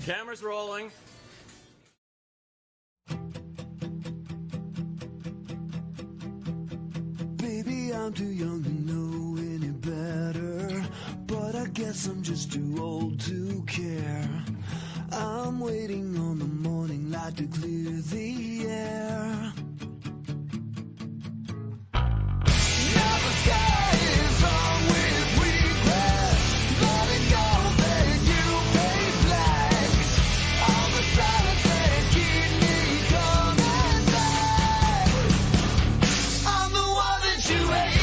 Camera's rolling. Baby, I'm too young to know any better, but I guess I'm just too old to care. I'm waiting on the morning light to clear the air. Now the sky is on with regret. Letting go, then you pay flags. All the silence that keep me coming back. I'm the one that you hated.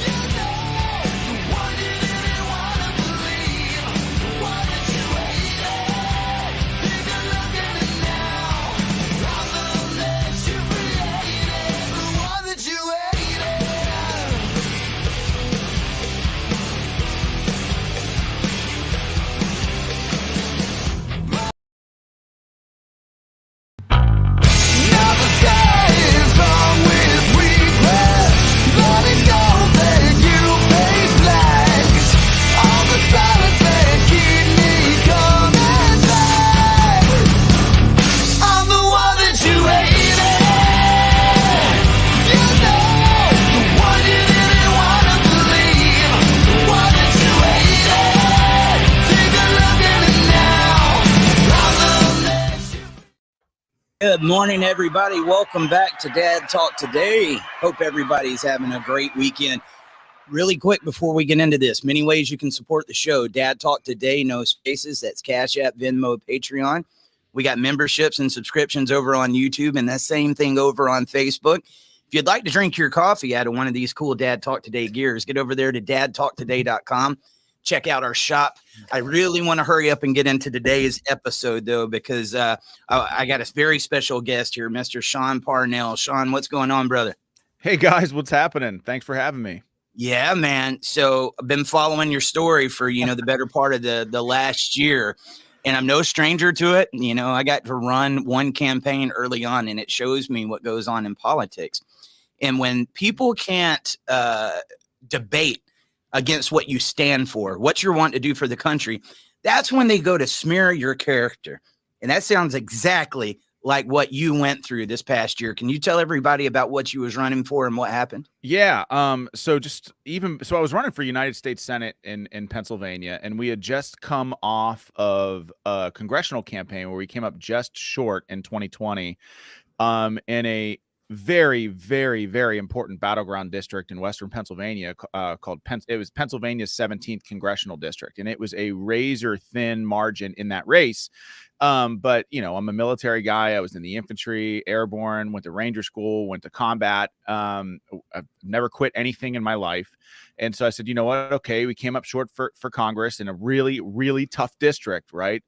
You know, the one you didn't want to believe. The one that you hated. Take a look at me now. I'm the mess you created. The one that you hated. Now the sky is on with regret. Letting go, then you pay flags. All the silence that keep me coming back. I'm the one that you hated. You know, the one you didn't want to believe. The one that you hated. Take a look at me now. I'm the mess you. Good morning, everybody. Welcome back to Dad Talk Today. Hope everybody's having a great weekend. Really quick before we get into this, many ways you can support the show. Dad Talk Today, no spaces. That's Cash App, Venmo, Patreon. We got memberships and subscriptions over on YouTube, and that same thing over on Facebook. If you'd like to drink your coffee out of one of these cool Dad Talk Today gears, get over there to dadtalktoday.com. Check out our shop. I really want to hurry up and get into today's episode, though, because I got a very special guest here, Mr. Sean Parnell. Sean, what's going on, brother? Hey guys, what's happening? Thanks for having me. Yeah, man. So I've been following your story for, the better part of the last year, and I'm no stranger to it. I got to run one campaign early on, and it shows me what goes on in politics. And when people can't debate against what you stand for, what you're wanting to do for the country, that's when they go to smear your character. And that sounds exactly like what you went through this past year. Can you tell everybody about what you was running for and what happened? Yeah. So I was running for United States Senate in Pennsylvania, and we had just come off of a congressional campaign where we came up just short in 2020, in a very, very, very important battleground district in Western Pennsylvania called it was Pennsylvania's 17th congressional district. And it was a razor thin margin in that race. But I'm a military guy. I was in the infantry, airborne, went to Ranger school, went to combat. I've never quit anything in my life. And so I said, you know what? Okay. We came up short for Congress in a really, really tough district. Right.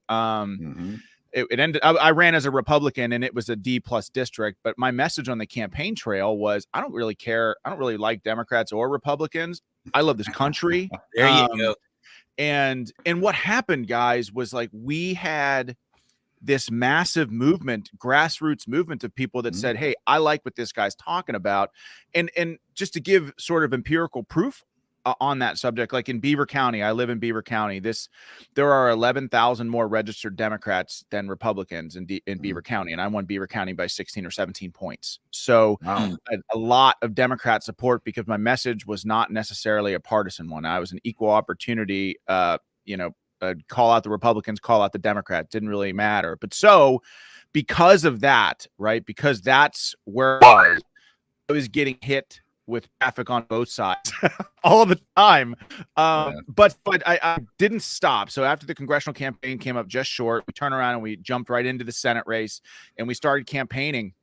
It ended. I ran as a Republican, and it was a D+ district. But my message on the campaign trail was, I don't really care. I don't really like Democrats or Republicans. I love this country. There you go. And what happened, guys, was like we had this massive movement, grassroots movement of people that said, hey, I like what this guy's talking about. And just to give sort of empirical proof on that subject, like in Beaver County, I live in Beaver County. There are 11,000 more registered Democrats than Republicans in Beaver County, and I won Beaver County by 16 or 17 points. So I had a lot of Democrat support because my message was not necessarily a partisan one. I was an equal opportunity, call out the Republicans, call out the Democrats. Didn't really matter. But so because of that, right? Because that's where I was getting hit with traffic on both sides all the time. But I didn't stop. So after the congressional campaign came up just short, we turned around and we jumped right into the Senate race, and we started campaigning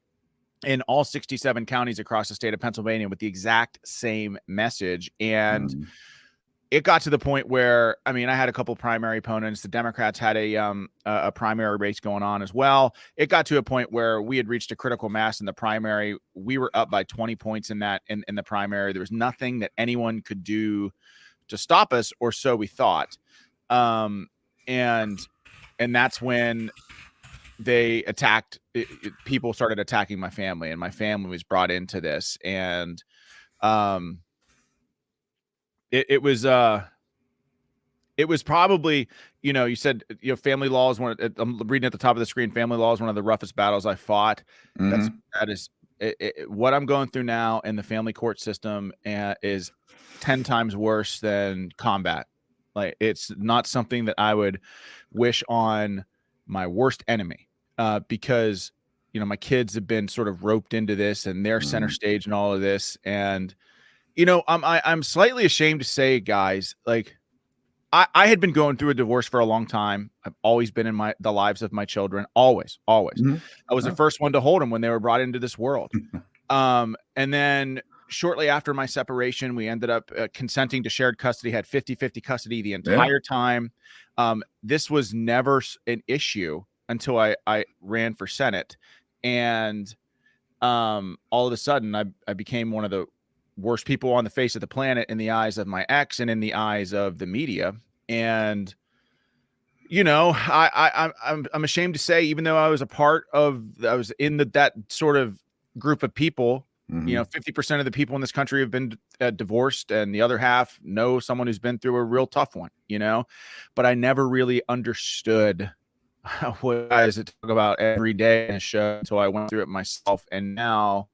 in all 67 counties across the state of Pennsylvania with the exact same message. And it got to the point where, I had a couple primary opponents. The Democrats had a primary race going on as well. It got to a point where we had reached a critical mass in the primary. We were up by 20 points in the primary. There was nothing that anyone could do to stop us, or so we thought. And that's when they attacked. People started attacking my family, and my family was brought into this. And it was it was probably, you said, family law is I'm reading at the top of the screen, family law is one of the roughest battles I fought. Mhm. That is what I'm going through now in the family court system is 10 times worse than combat. Like, it's not something that I would wish on my worst enemy, because, my kids have been sort of roped into this and they're center stage and all of this. And, I'm slightly ashamed to say, guys, like, I had been going through a divorce for a long time. I've always been in the lives of my children. Always. Mhm. I was the first one to hold them when they were brought into this world. And then shortly after my separation, we ended up consenting to shared custody, had 50-50 custody the entire time. This was never an issue until I ran for Senate. And all of a sudden, I became one of the worst people on the face of the planet in the eyes of my ex and in the eyes of the media. And I'm ashamed to say, even though I was in that sort of group of people, 50% of the people in this country have been divorced, and the other half know someone who's been through a real tough one, but I never really understood what guys talk about every day in a show until I went through it myself. And now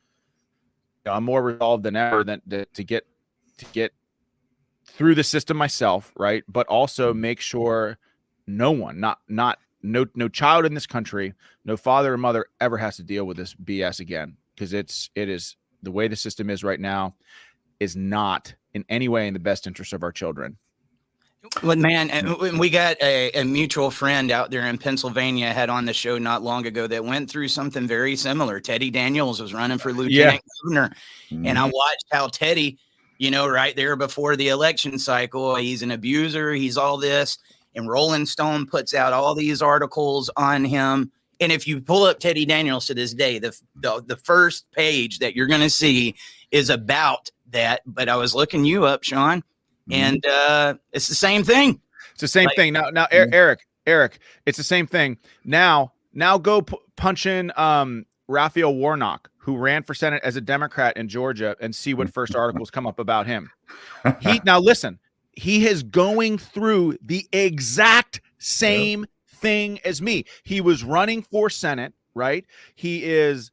I'm more resolved than ever to get through the system myself, right? But also make sure no child in this country, no father or mother ever has to deal with this BS again, because it is the way the system is right now is not in any way in the best interest of our children. Well, man, we got a mutual friend out there in Pennsylvania had on the show not long ago that went through something very similar. Teddy Daniels was running for lieutenant governor, and I watched how Teddy, right there before the election cycle, he's an abuser, he's all this, and Rolling Stone puts out all these articles on him. And if you pull up Teddy Daniels to this day, the first page that you're going to see is about that. But I was looking you up, Sean. And it's the same thing. It's the same thing. Now, Eric, it's the same thing. Now go punch in Raphael Warnock, who ran for Senate as a Democrat in Georgia, and see what first articles come up about him. Now listen, he is going through the exact same thing as me. He was running for Senate, right? He is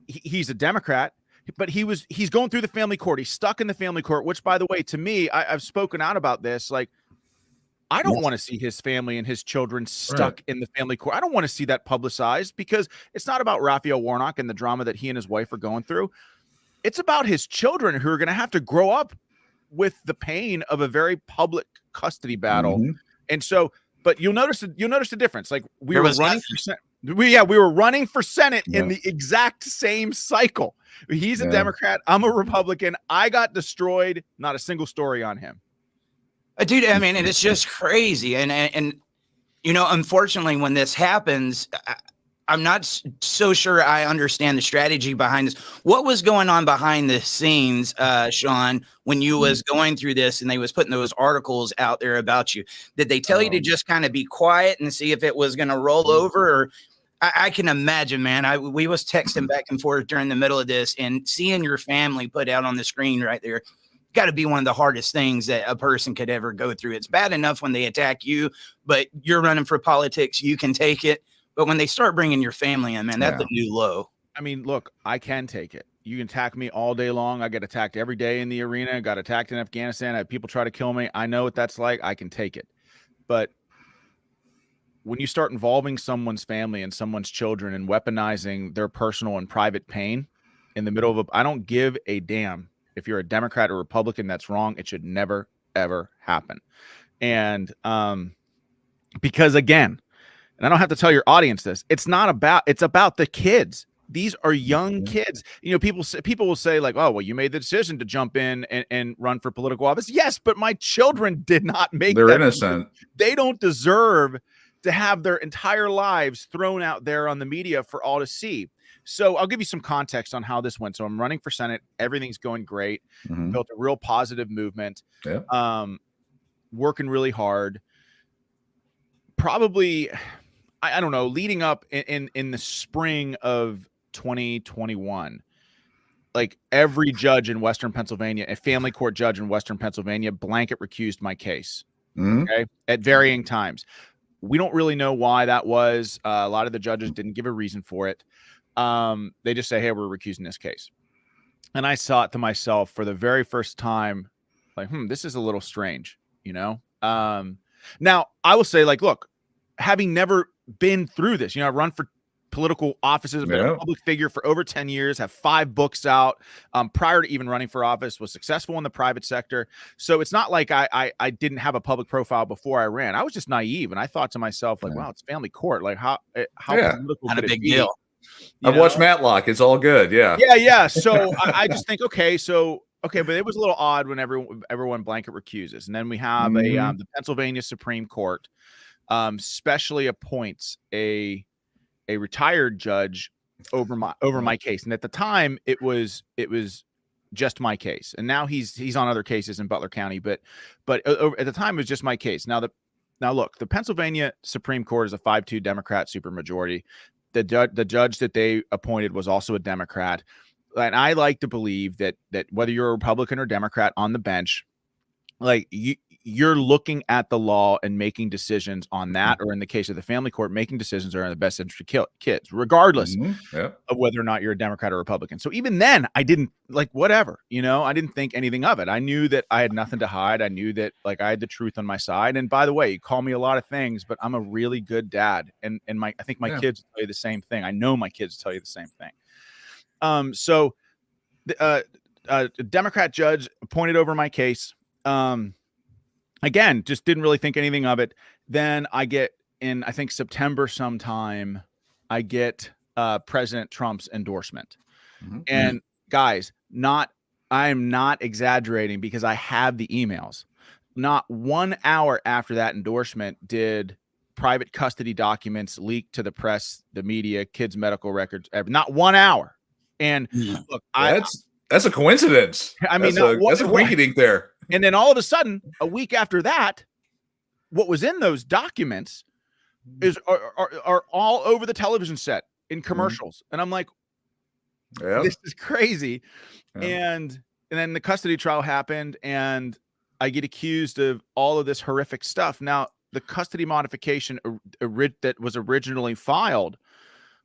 he's a Democrat. But he's going through the family court. He's stuck in the family court, which, by the way, to me, I've spoken out about this. Like, I don't want to see his family and his children stuck in the family court. I don't want to see that publicized, because it's not about Raphael Warnock and the drama that he and his wife are going through. It's about his children, who are going to have to grow up with the pain of a very public custody battle. And so, but you'll notice the difference. Like, we were running for Senate. We were running for Senate in the exact same cycle. He's a Democrat. I'm a Republican. I got destroyed. Not a single story on him. Dude, I mean, it's just crazy. And unfortunately, when this happens, I'm not so sure I understand the strategy behind this. What was going on behind the scenes, Sean, when you was going through this and they was putting those articles out there about you? Did they tell you to just kind of be quiet and see if it was going to roll over? Or I can imagine, man. We was texting back and forth during the middle of this, and seeing your family put out on the screen right there got to be one of the hardest things that a person could ever go through. It's bad enough when they attack you, but you're running for politics, you can take it. But when they start bringing your family in, man, that's a new low. I mean, look, I can take it. You can attack me all day long. I get attacked every day in the arena. I got attacked in Afghanistan. I had people try to kill me. I know what that's like. I can take it. But when you start involving someone's family and someone's children and weaponizing their personal and private pain in the middle of I don't give a damn if you're a Democrat or Republican, that's wrong. It should never, ever happen. And because, again, and I don't have to tell your audience this, it's about the kids. These are young kids. People will say, like, oh, well, you made the decision to jump in and run for political office. Yes, but my children did not make They're that innocent. decision. They don't deserve to have their entire lives thrown out there on the media for all to see. So I'll give you some context on how this went. So I'm running for Senate. Everything's going great. Built a real positive movement. Working really hard. Probably, I don't know, leading up in the spring of 2021, like every judge in Western Pennsylvania, a family court judge in Western Pennsylvania, blanket recused my case. Mhm. Okay, at varying times. We don't really know why that was. A lot of the judges didn't give a reason for it. They just say, "Hey, we're recusing this case." And I saw it to myself for the very first time, like, this is a little strange, you know? Now I will say, like, look, having never been through this, I run for political offices, I've been Yeah. a public figure for over 10 years, have 5 books out, prior to even running for office, was successful in the private sector. So it's not like I didn't have a public profile before I ran. I was just naive. And I thought to myself, like, Yeah. wow, it's family court. Like how Yeah. political Not a could it big be? deal. I've watched Matlock. It's all good. Yeah. Yeah. So I just think, okay, but it was a little odd when everyone blanket recuses, and then we have Mhm. the Pennsylvania Supreme Court specially appoints a retired judge over my case, and at the time it was just my case, and now he's on other cases in Butler County, but at the time it was just my case. Now look, the Pennsylvania Supreme Court is a 5-2 Democrat supermajority. The judge that they appointed was also a Democrat. And I like to believe that whether you're a Republican or Democrat on the bench, like you're looking at the law and making decisions on that, or in the case of the family court, making decisions that are in the best interest of kids, regardless Yeah. of whether or not you're a Democrat or Republican. So even then, I didn't whatever, I didn't think anything of it. I knew that I had nothing to hide. I knew that I had the truth on my side. And by the way, you call me a lot of things, but I'm a really good dad. And I think my kids tell you the same thing. I know my kids tell you the same thing. So the Democrat judge appointed over my case. Again, just didn't really think anything of it. Then I get in, I think September sometime, I get President Trump's endorsement. And guys, I'm not exaggerating because I have the emails. Not 1 hour after that endorsement did private custody documents leak to the press, the media, kids' medical records. Not 1 hour. And look, That's a coincidence. I mean, that's a rinky-dink there. And then all of a sudden, a week after that, what was in those documents are all over the television set in commercials. And I'm like, this is crazy. And then the custody trial happened, and I get accused of all of this horrific stuff. Now, the custody modification that was originally filed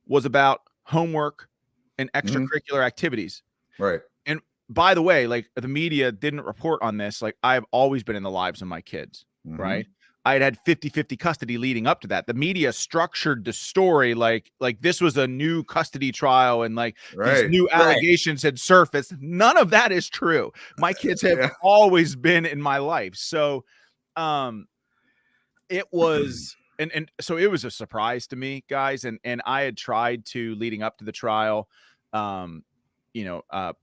was about homework and extracurricular activities. Right. And by the way, like, the media didn't report on this. Like, I've always been in the lives of my kids, right? I had 50-50 custody leading up to that. The media structured the story like this was a new custody trial, and these new allegations had surfaced. None of that is true. My kids have always been in my life. So it was so it was a surprise to me, guys. And I had tried to, leading up to the trial,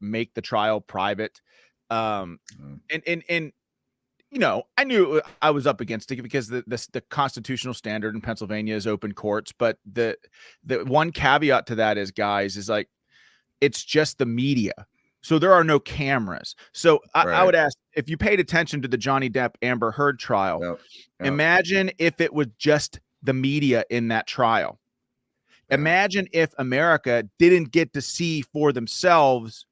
make the trial private. I knew I was up against it because the constitutional standard in Pennsylvania is open courts. But the one caveat to that is, guys, is like, it's just the media. So there are no cameras. So I would ask, if you paid attention to the Johnny Depp Amber Heard trial, imagine if it was just the media in that trial. Imagine if America didn't get to see for themselves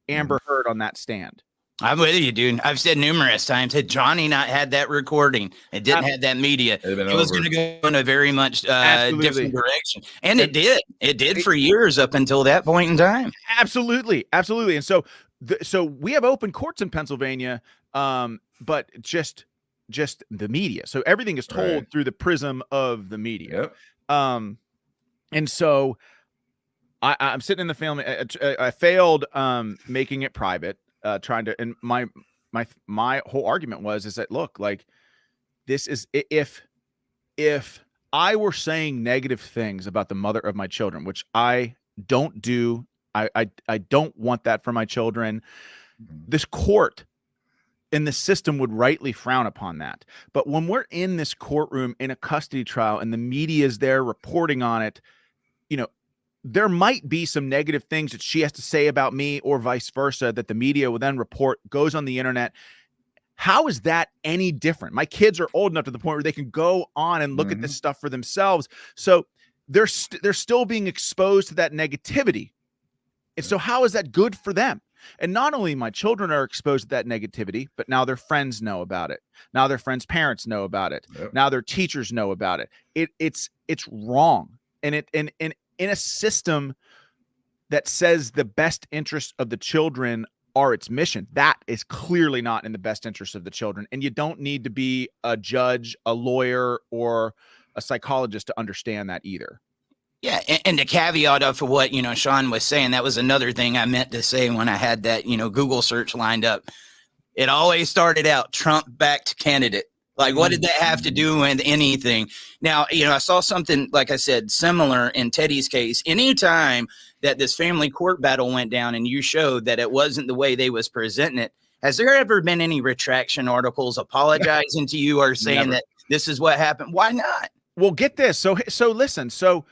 Amber Heard on that stand. I'm with you, dude. I've said numerous times, had Johnny not had that recording, it didn't have that media, it was going to go in a very much different direction. And it did. It did for years up until that point in time. Absolutely. And so we have open courts in Pennsylvania, but just the media. So everything is told through the prism of the media. And so I'm sitting in the family. I failed making it private. Trying to, and my whole argument is that, look, like, this is, if I were saying negative things about the mother of my children, which I don't do, I don't want that for my children. This court and the system would rightly frown upon that. But when we're in this courtroom in a custody trial and the media is there reporting on it, there might be some negative things that she has to say about me, or vice versa, that the media will then report, goes on the internet. How is that any different? My kids are old enough to the point where they can go on and look at this stuff for themselves. So they're still being exposed to that negativity. And so how is that good for them? And not only my children are exposed to that negativity, but now their friends know about it. Now their friends' parents know about it. Yep. Now their teachers know about it. It's wrong. And in a system that says the best interest of the children are its mission, that is clearly not in the best interest of the children. And you don't need to be a judge, a lawyer, or a psychologist to understand that either. Yeah, and the caveat of what, Sean was saying, that was another thing I meant to say when I had that, Google search lined up. It always started out Trump-backed candidate. Like, what did that have to do with anything? Now, I saw something, like I said, similar in Teddy's case. Anytime that this family court battle went down and you showed that it wasn't the way they was presenting it, has there ever been any retraction articles apologizing to you or saying Never. that this is what happened? Why not? Well, get this. So listen. So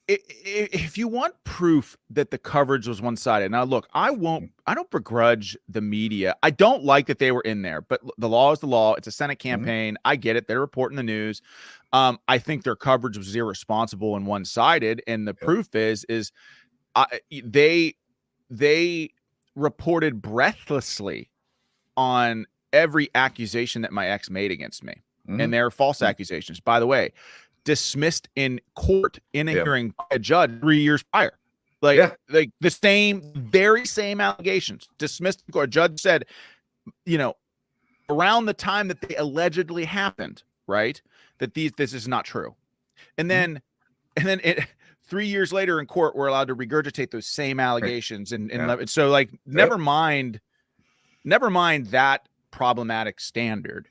if you want proof that the coverage was one-sided, now look, I don't begrudge the media. I don't like that they were in there, but the law is the law. It's a Senate campaign. I get it. They're reporting the news. I think their coverage was irresponsible and one-sided. And the proof is they reported breathlessly on every accusation that my ex made against me. And they're false accusations. By the way, dismissed in court in a hearing by a judge 3 years prior. Like the very same allegations dismissed in court. A judge said, around the time that they allegedly happened, right, that this is not true. And then 3 years later in court, we're allowed to regurgitate those same allegations. And so, like, never mind that problematic standard.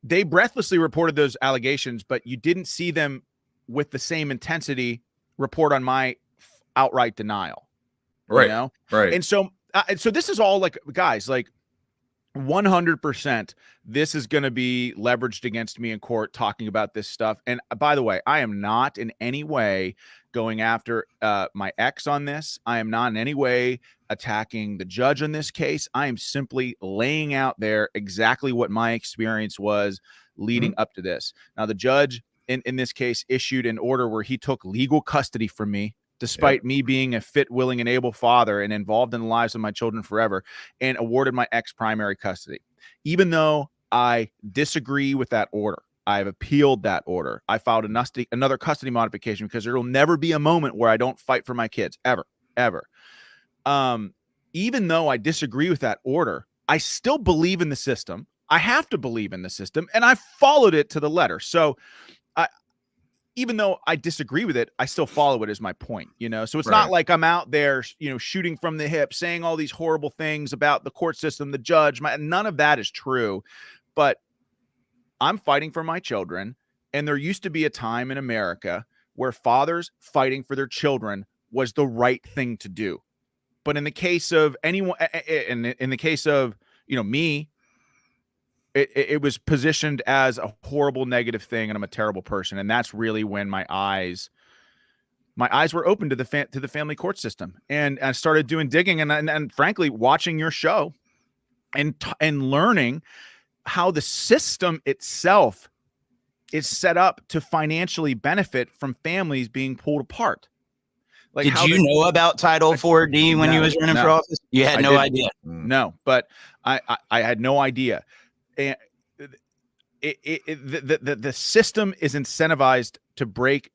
They breathlessly reported those allegations, but you didn't see them with the same intensity report on my outright denial. Right. Right. And so this is all, like, guys, like 100%, this is going to be leveraged against me in court talking about this stuff. And by the way, I am not in any way going after my ex on this. I am not in any way attacking the judge in this case. I am simply laying out there exactly what my experience was leading up to this. Now, the judge in this case issued an order where he took legal custody from me, despite me being a fit, willing, and able father and involved in the lives of my children forever, and awarded my ex primary custody. Even though I disagree with that order, I've appealed that order. I filed another custody modification because there will never be a moment where I don't fight for my kids, ever. Even though I disagree with that order, I still believe in the system. I have to believe in the system, and I followed it to the letter. So even though I disagree with it, I still follow it, is my point, So it's not like I'm out there, shooting from the hip, saying all these horrible things about the court system, the judge. None of that is true. But I'm fighting for my children. And there used to be a time in America where fathers fighting for their children was the right thing to do. But in the case of anyone, in the case of, me, it was positioned as a horrible negative thing, and I'm a terrible person. And that's really when my eyes were open to the family court system, and I started doing digging and frankly watching your show and learning how the system itself is set up to financially benefit from families being pulled apart. Like, did you know about Title 4D when you was running for office? You had no idea. No, but I had no idea. And the system is incentivized to break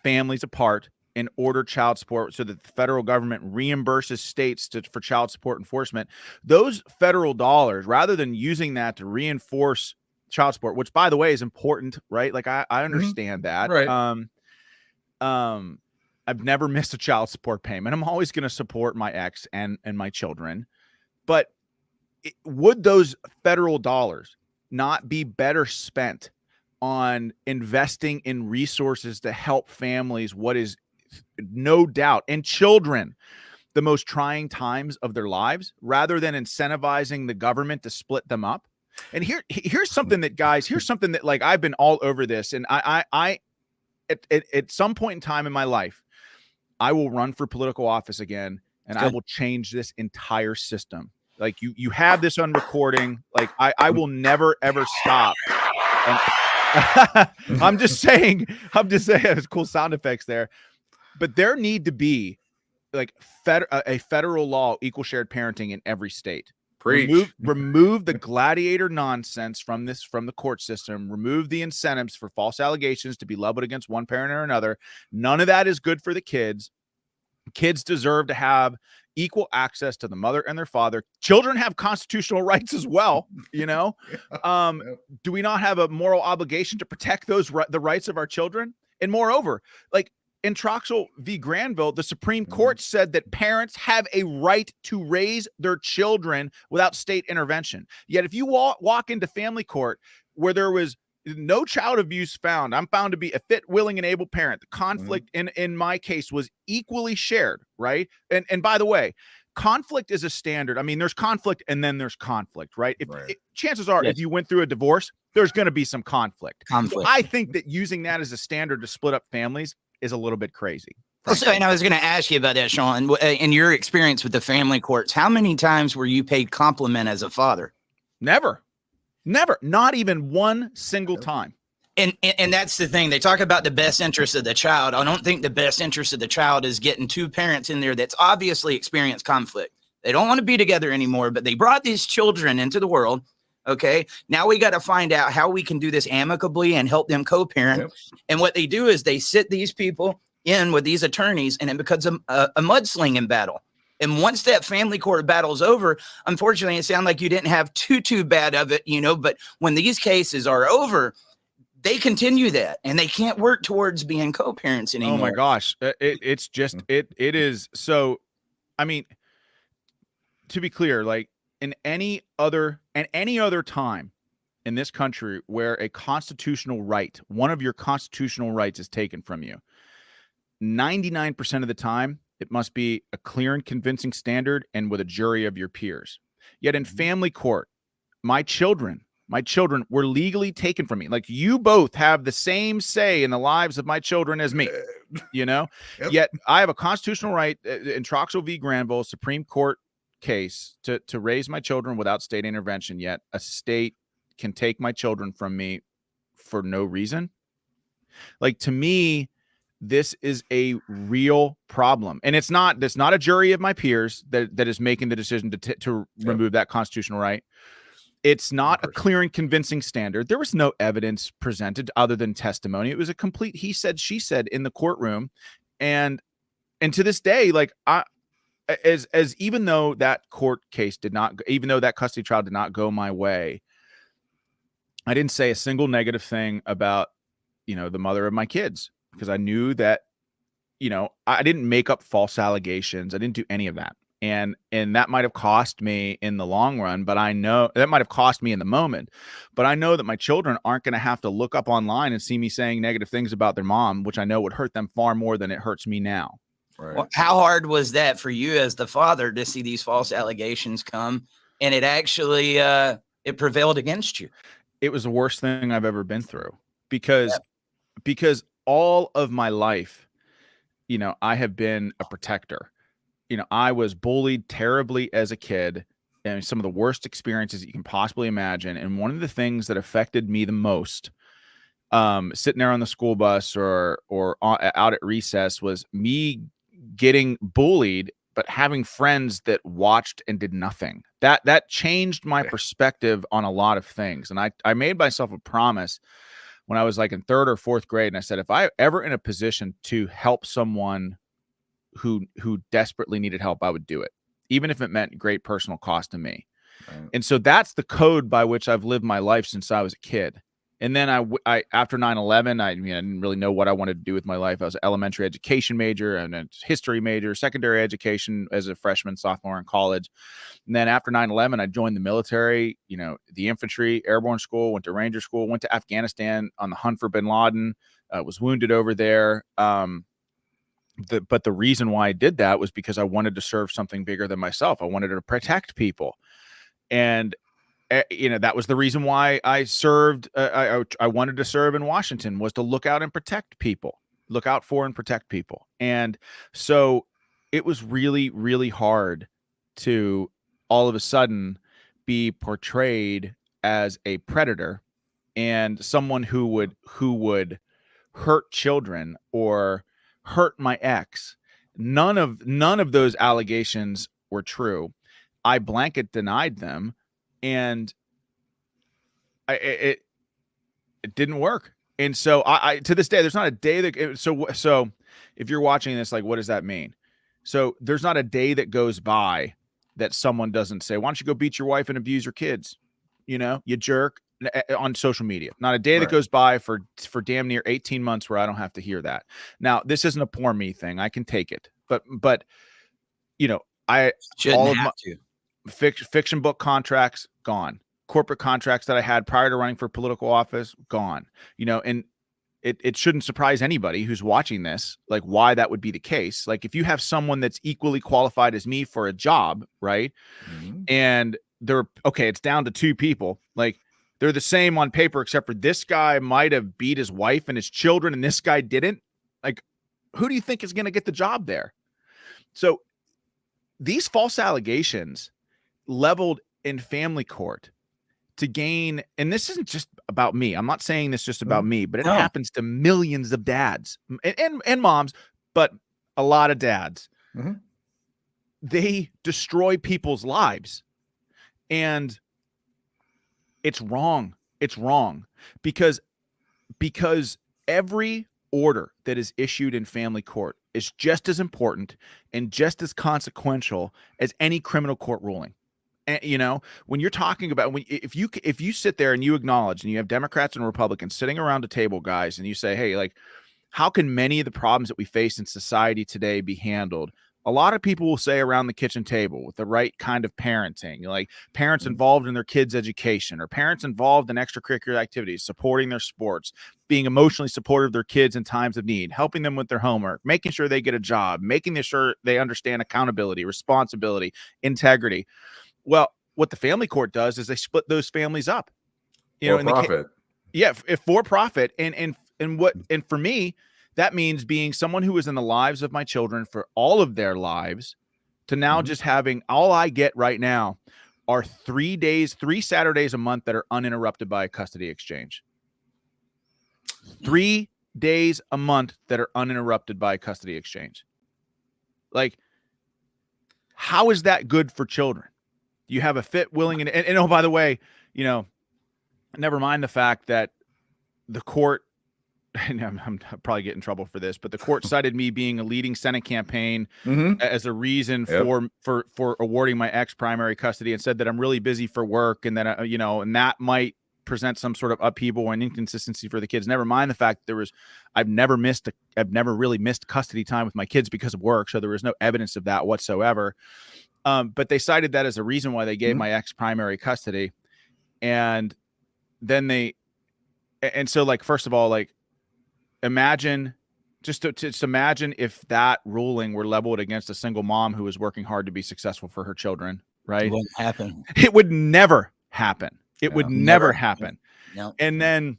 families apart and order child support so that the federal government reimburses states for child support enforcement. Those federal dollars, rather than using that to reinforce child support, which, by the way, is important, right? Like, I understand that. Right. I've never missed a child support payment. I'm always going to support my ex and my children. But would those federal dollars not be better spent on investing in resources to help families, what is no doubt, and children, the most trying times of their lives, rather than incentivizing the government to split them up? And here's something that, guys, like, I've been all over this, and I at some point in time in my life, I will run for political office again, and I will change this entire system. Like, you have this on recording. Like, I will never ever stop. And I'm just saying, there's cool sound effects there, but there need to be like a federal law, equal shared parenting in every state. Preach. Remove the gladiator nonsense from the court system. Remove the incentives for false allegations to be leveled against one parent or another. None of that is good for the kids. Kids deserve to have equal access to the mother and their father. Children have constitutional rights as well. You know, do we not have a moral obligation to protect the rights of our children? And moreover, like in Troxel v. Granville, the Supreme Court said that parents have a right to raise their children without state intervention. Yet if you walk into family court where there was no child abuse found, I'm found to be a fit, willing, and able parent. The conflict in my case was equally shared, right? And by the way, conflict is a standard. I mean, there's conflict and then there's conflict, right? Chances are, if you went through a divorce, there's going to be some conflict. So I think that using that as a standard to split up families is a little bit crazy. So, and I was going to ask you about that, Sean. In your experience with the family courts, how many times were you paid compliment as a father? Never, not even one single time. And that's the thing. They talk about the best interest of the child. I don't think the best interest of the child is getting two parents in there that's obviously experienced conflict. They don't want to be together anymore, but they brought these children into the world. Okay. Now we got to find out how we can do this amicably and help them co-parent. Yep. And what they do is they sit these people in with these attorneys, and it becomes a mudslinging battle. And once that family court battle is over, unfortunately, it sounds like you didn't have too bad of it, you know, but when these cases are over, they continue that and they can't work towards being co-parents anymore. Oh my gosh. It's just, it is. So, I mean, to be clear, like in any other time in this country where a constitutional right, one of your constitutional rights is taken from you, 99% of the time, it must be a clear and convincing standard and with a jury of your peers. Yet in family court, my children were legally taken from me. Like you both have the same say in the lives of my children as me, you know? Yep. Yet I have a constitutional right in Troxel v. Granville, Supreme Court case to raise my children without state intervention. Yet a state can take my children from me for no reason. Like to me, this is a real problem, and it's not a jury of my peers that is making the decision to remove that constitutional right. It's not a clear and convincing standard. There was no evidence presented other than testimony. It was a complete he said, she said in the courtroom, and to this day, like as even though that court case did not, even though that custody trial did not go my way, I didn't say a single negative thing about the mother of my kids. Because I knew that, I didn't make up false allegations. I didn't do any of that. And that might have cost me in the long run, but I know that might have cost me in the moment. But I know that my children aren't going to have to look up online and see me saying negative things about their mom, which I know would hurt them far more than it hurts me now. Right. Well, how hard was that for you as the father to see these false allegations come and it actually it prevailed against you? It was the worst thing I've ever been through because all of my life, I have been a protector. I was bullied terribly as a kid, and some of the worst experiences that you can possibly imagine. And one of the things that affected me the most, sitting there on the school bus or out at recess, was me getting bullied, but having friends that watched and did nothing. That changed my perspective on a lot of things. And I made myself a promise when I was like in 3rd or 4th grade, and I said, if I ever in a position to help someone who desperately needed help, I would do it, even if it meant great personal cost to me. Right. And so that's the code by which I've lived my life since I was a kid. And then I after 9/11, I didn't really know what I wanted to do with my life. I was an elementary education major and a history major, secondary education as a freshman, sophomore in college. And then after 9/11, I joined the military, the infantry, airborne school, went to Ranger school, went to Afghanistan on the hunt for bin Laden, was wounded over there. But the reason why I did that was because I wanted to serve something bigger than myself. I wanted to protect people. And that was the reason why I served. I wanted to serve in Washington, was to look out and protect people, look out for and protect people. And so it was really, really hard to all of a sudden be portrayed as a predator and someone who would hurt children or hurt my ex. None of those allegations were true. I blanket denied them, and it didn't work. And so I to this day, there's not a day that so if you're watching this, like, what does that mean? So there's not a day that goes by that someone doesn't say, why don't you go beat your wife and abuse your kids? You jerk, on social media. Not a day that Right. goes by for damn near 18 months where I don't have to hear that. Now, this isn't a poor me thing. I can take it. But I Shouldn't all of have my to. fiction book contracts gone. Corporate contracts that I had prior to running for political office gone. And it shouldn't surprise anybody who's watching this, like, why that would be the case. Like, if you have someone that's equally qualified as me for a job, right? Mhm. And it's down to 2 people. Like, they're the same on paper, except for this guy might have beat his wife and his children, and this guy didn't. Like, who do you think is going to get the job there? So these false allegations leveled in family court to gain, and this isn't just about me. I'm not saying this just about me, but it No. happens to millions of dads and moms, but a lot of dads. Mhm. They destroy people's lives, and it's wrong. It's wrong because every order that is issued in family court is just as important and just as consequential as any criminal court ruling. And when you're talking about, if you sit there and you acknowledge, and you have Democrats and Republicans sitting around a table, guys, and you say, hey, like, how can many of the problems that we face in society today be handled? A lot of people will say around the kitchen table with the right kind of parenting, like parents involved in their kids' education, or parents involved in extracurricular activities, supporting their sports, being emotionally supportive of their kids in times of need, helping them with their homework, making sure they get a job, making sure they understand accountability, responsibility, integrity. Well, what the family court does is they split those families up. For profit. If for profit, and for me, that means being someone who is in the lives of my children for all of their lives, to now just having, all I get right now are 3 Saturdays a month that are uninterrupted by a custody exchange. 3 days a month that are uninterrupted by a custody exchange. Like, how is that good for children? You have a fit, willing, and oh, by the way, never mind the fact that the court, and I'm probably getting in trouble for this, but the court cited me being a leading Senate campaign as a reason for awarding my ex primary custody, and said that I'm really busy for work, and that and that might present some sort of upheaval and inconsistency for the kids. Never mind the fact that I've never really missed custody time with my kids because of work, so there was no evidence of that whatsoever. But they cited that as a reason why they gave my ex primary custody. And then so, like, first of all, like, imagine imagine if that ruling were leveled against a single mom who was working hard to be successful for her children, right? It wouldn't happen. It would never happen. It would never happen. No. And then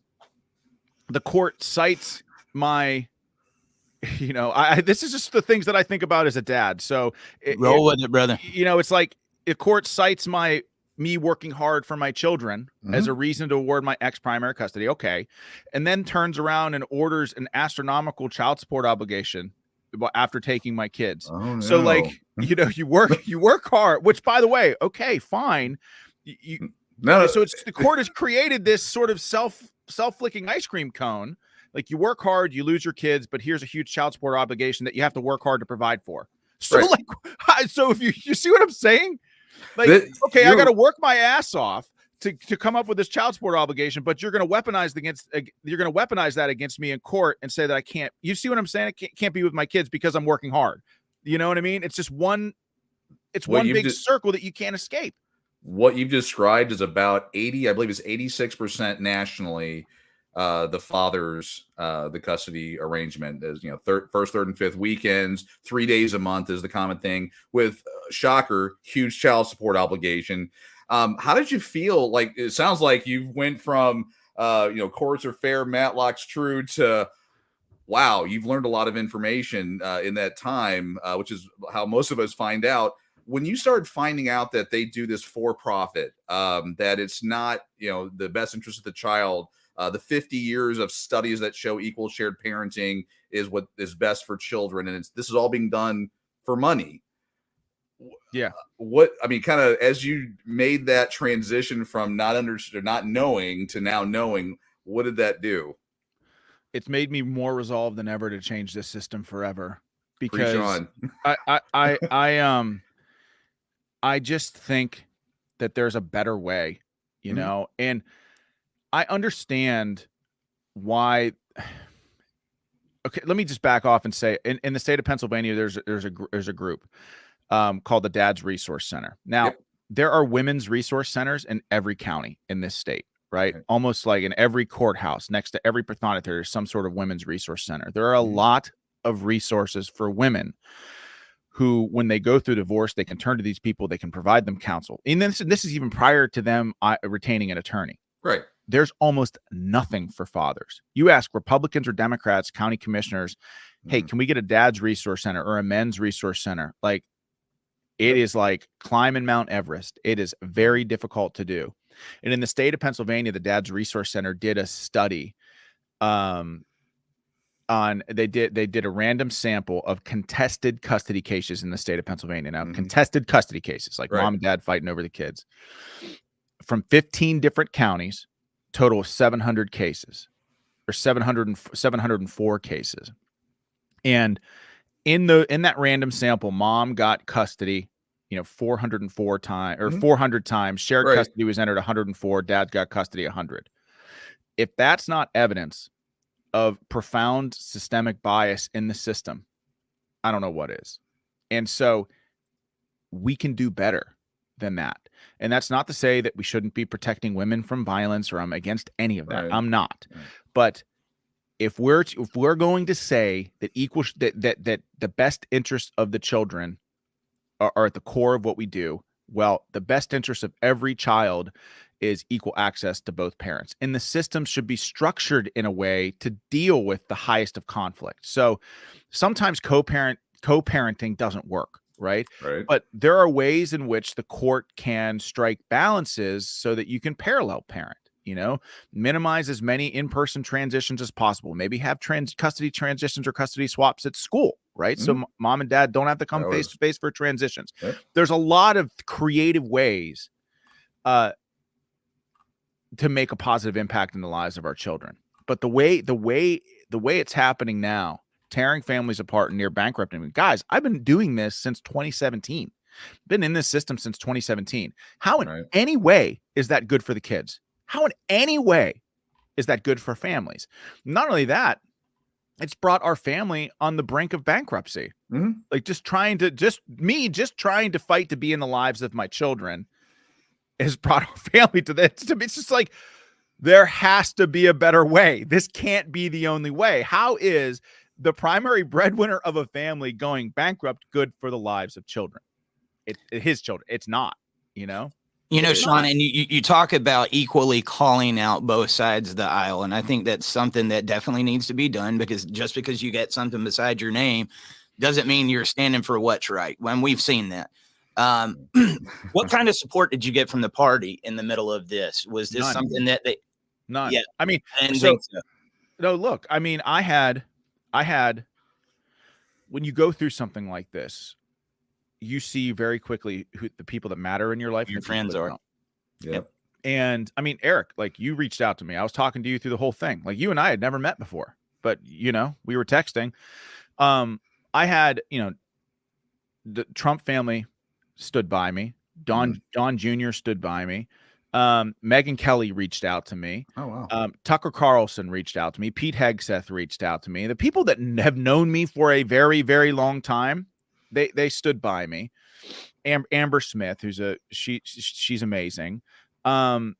the court cites my, this is just the things that I think about as a dad. So roll with it, brother. It's like the court cites me working hard for my children as a reason to award my ex primary custody. Okay. And then turns around and orders an astronomical child support obligation after taking my kids. Oh, so, no. like, you work hard, which, by the way, okay, fine. So it's the court has created this sort of self-flicking ice cream cone. Like, you work hard, you lose your kids, but here's a huge child support obligation that you have to work hard to provide for. So, like, so if you see what I'm saying? Like, okay, I got to work my ass off to come up with this child support obligation, but you're going to weaponize that against me in court and say that I can't. You see what I'm saying? I can't be with my kids because I'm working hard. You know what I mean? It's just one big circle that you can't escape. What you've described is about 80, I believe it's 86% nationally. The father's the custody arrangement is, first, third, and fifth weekends, 3 days a month is the common thing, with shocker, huge child support obligation. How did you feel? Like, it sounds like you went from courts are fair, Matlock's true, to wow, you've learned a lot of information in that time, which is how most of us find out. When you started finding out that they do this for profit, that it's not, the best interest of the child the 50 years of studies that show equal shared parenting is what is best for children, and this is all being done for money. Yeah. What I mean, kind of as you made that transition from not knowing to now knowing, what did that do? It's made me more resolved than ever to change this system forever, Preach because on. I just think that there's a better way, you Mhm. know, and I understand why. Okay, let me just back off and say, in the state of Pennsylvania, there's a group called the Dad's Resource Center. Now, Yep. there are women's resource centers in every county in this state, right? Right. Almost like in every courthouse, next to every pathonetary, there's some sort of women's resource center. There are a Mhm. lot of resources for women who, when they go through divorce, they can turn to these people, they can provide them counsel. And this is even prior to them retaining an attorney. Right. There's almost nothing for fathers. You ask Republicans or Democrats, county commissioners, hey, Mhm. can we get a dad's resource center or a men's resource center? Like, it Yep. is like climbing Mount Everest. It is very difficult to do. And in the state of Pennsylvania, the Dad's Resource Center did a study on they did a random sample of contested custody cases in the state of Pennsylvania. Now, Mhm. contested custody cases, like Right. mom and dad fighting over the kids, from 15 different counties, total of 700 cases, or 704 cases. And in that random sample, mom got custody, 404 times, or Mhm. 400 times. Shared Right. custody was entered 104. Dad got custody 100. If that's not evidence of profound systemic bias in the system, I don't know what is. And so we can do better than that. And that's not to say that we shouldn't be protecting women from violence, or I'm against any of that. Right. I'm not. Right. But if we're going to say that that the best interests of the children are at the core of what we do, well, the best interest of every child is equal access to both parents. And the system should be structured in a way to deal with the highest of conflict. So sometimes co-parenting doesn't work, right? Right. But there are ways in which the court can strike balances so that you can parallel parent, minimize as many in-person transitions as possible. Maybe have custody transitions or custody swaps at school, right? So Mhm. mom and dad don't have to come That face was- to face for transitions. Yep. There's a lot of creative ways to make a positive impact in the lives of our children. But the way it's happening now, tearing families apart and near bankrupting. Guys, I've been doing this since 2017. Been in this system since 2017. How in Right. any way is that good for the kids? How in any way is that good for families? Not only that, it's brought our family on the brink of bankruptcy. Mhm. Like just trying to fight to be in the lives of my children has brought our family to this. It's just like, there has to be a better way. This can't be the only way. How is the primary breadwinner of a family going bankrupt good for the lives of children? His children. It's not, It's Sean, not. and you talk about equally calling out both sides of the aisle. And I think that's something that definitely needs to be done, because just because you get something beside your name doesn't mean you're standing for what's right. When we've seen that. What kind of support did you get from the party in the middle of this? Was this None. something that they, None. Yeah. I mean, I didn't so think so. no, look, I mean, I had, when you go through something like this, you see very quickly who the people that matter in your life, Your and the people friends that are. don't. Yep. And I mean, Eric, like, you reached out to me. I was talking to you through the whole thing. Like, you and I had never met before, but we were texting. I had, the Trump family stood by me. Don Jr. stood by me. Megyn Kelly reached out to me. Oh, wow. Tucker Carlson reached out to me. Pete Hegseth reached out to me. The people that have known me for a very, very long time, they stood by me. Amber Smith, she's amazing. All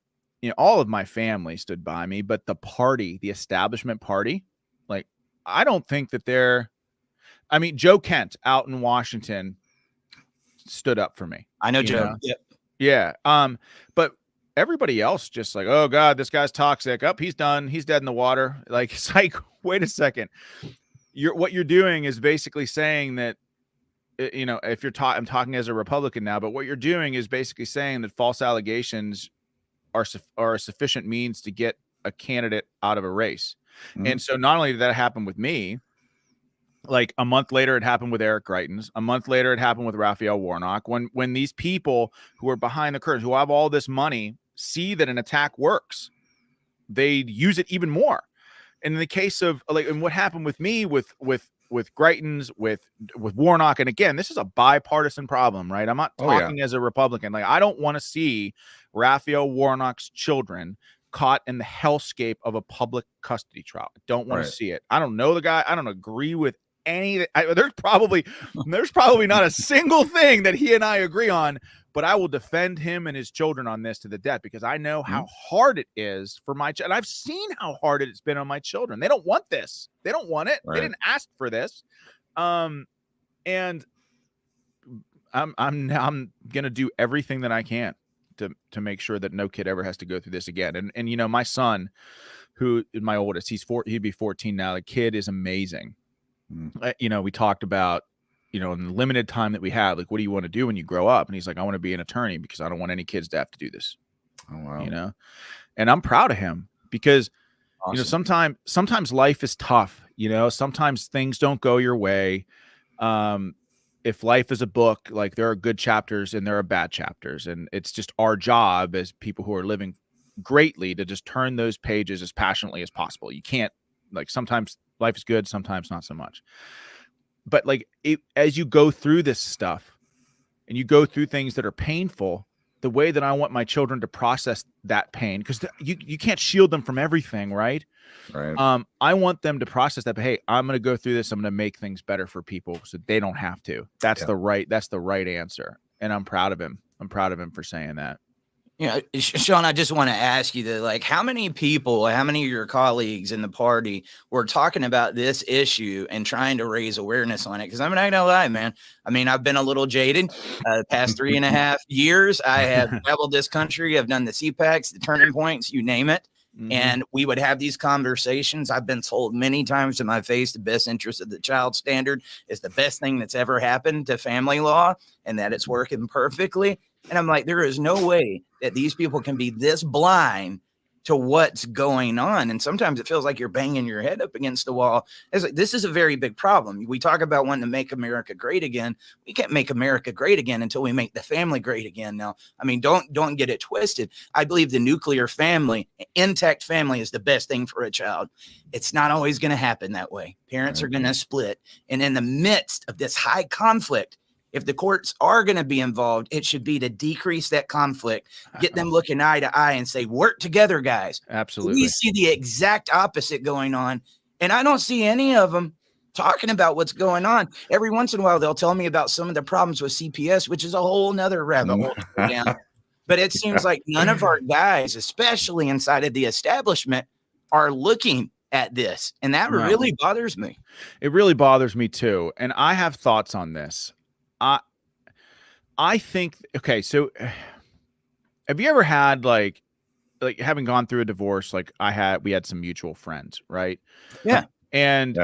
of my family stood by me, but the establishment party, like, I don't think that Joe Kent out in Washington stood up for me. I know Joe. Yep. Yeah. But everybody else just like, oh God, this guy's toxic. He's done. He's dead in the water. Like, it's like, wait a second. What you're doing is basically saying that, if I'm talking as a Republican now, but what you're doing is basically saying that false allegations are a sufficient means to get a candidate out of a race. Mhm. And so not only did that happen with me, like a month later, it happened with Eric Greitens. A month later, it happened with Raphael Warnock. When these people who are behind the curtain, who have all this money, see that an attack works, they use it even more. And in the case of like, and what happened with me with Greitens, with Warnock, and again, this is a bipartisan problem, right? I'm not talking as a Republican. Like, I don't want to see Raphael Warnock's children caught in the hellscape of a public custody trial. I don't want to see it. I don't know the guy. I don't agree with any. There's probably not a single thing that he and I agree on, but I will defend him and his children on this to the death, because I know how hard it is for my child. And I've seen how hard it's been on my children. They don't want this. They don't want it. They didn't ask for this. And I'm going to do everything that I can to make sure that no kid ever has to go through this again. And you know, my son, who is my oldest, he'd be 14 now. The kid is amazing. You know, we talked about, you know, in the limited time that we have, like, what do you want to do when you grow up? And he's like, I want to be an attorney because I don't want any kids to have to do this. Oh, wow. You know, and I'm proud of him because, you know, sometimes life is tough. You know, sometimes things don't go your way. If life is a book, like, there are good chapters and there are bad chapters, and it's just our job as people who are living greatly to just turn those pages as passionately as possible. You can't, like, sometimes life is good, sometimes not so much. But like, as you go through this stuff and you go through things that are painful, the way that I want my children to process that pain, because you can't shield them from everything, right? I want them to process that. But hey, I'm going to go through this. I'm going to make things better for people so they don't have to. That's the right answer. And I'm proud of him. I'm proud of him for saying that. You know, Sean, I just want to ask you that, like, how many people, how many of your colleagues in the party were talking about this issue and trying to raise awareness on it? Because I'm not gonna lie, man. I mean, I've been a little jaded. The past 3.5 years, I have traveled this country. I've done the CPACs, the turning points, you name it. And we would have these conversations. I've been told many times to my face, the best interest of the child standard is the best thing that's ever happened to family law, and that it's working perfectly. And I'm like, there is no way that these people can be this blind to what's going on. And sometimes it feels like you're banging your head up against the wall. It's like, this is a very big problem. We talk about wanting to make America great again. We can't make America great again until we make the family great again. Now, I mean, don't get it twisted. I believe the nuclear family, intact family, is the best thing for a child. It's not always going to happen that way. Parents are going to split. And in the midst of this high conflict, if the courts are going to be involved, it should be to decrease that conflict, get them looking eye to eye and say, work together, guys. Absolutely. We see the exact opposite going on. And I don't see any of them talking about what's going on. Every once in a while, they'll tell me about some of the problems with CPS, which is a whole nother rabbit hole to go down. But it seems like none of our guys, especially inside of the establishment, are looking at this. And that really bothers me. It really bothers me too. And I have thoughts on this. I think, okay, so have you ever had like having gone through a divorce, like we had some mutual friends, right? Yeah. And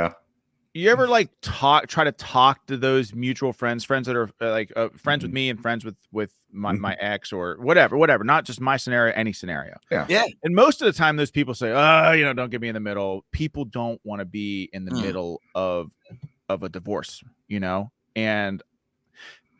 you ever like try to talk to those mutual friends that are like friends with me and friends with my ex or whatever, not just my scenario, any scenario. Yeah. And most of the time those people say, oh, you know, don't get me in the middle. People don't want to be in the middle of a divorce, you know? And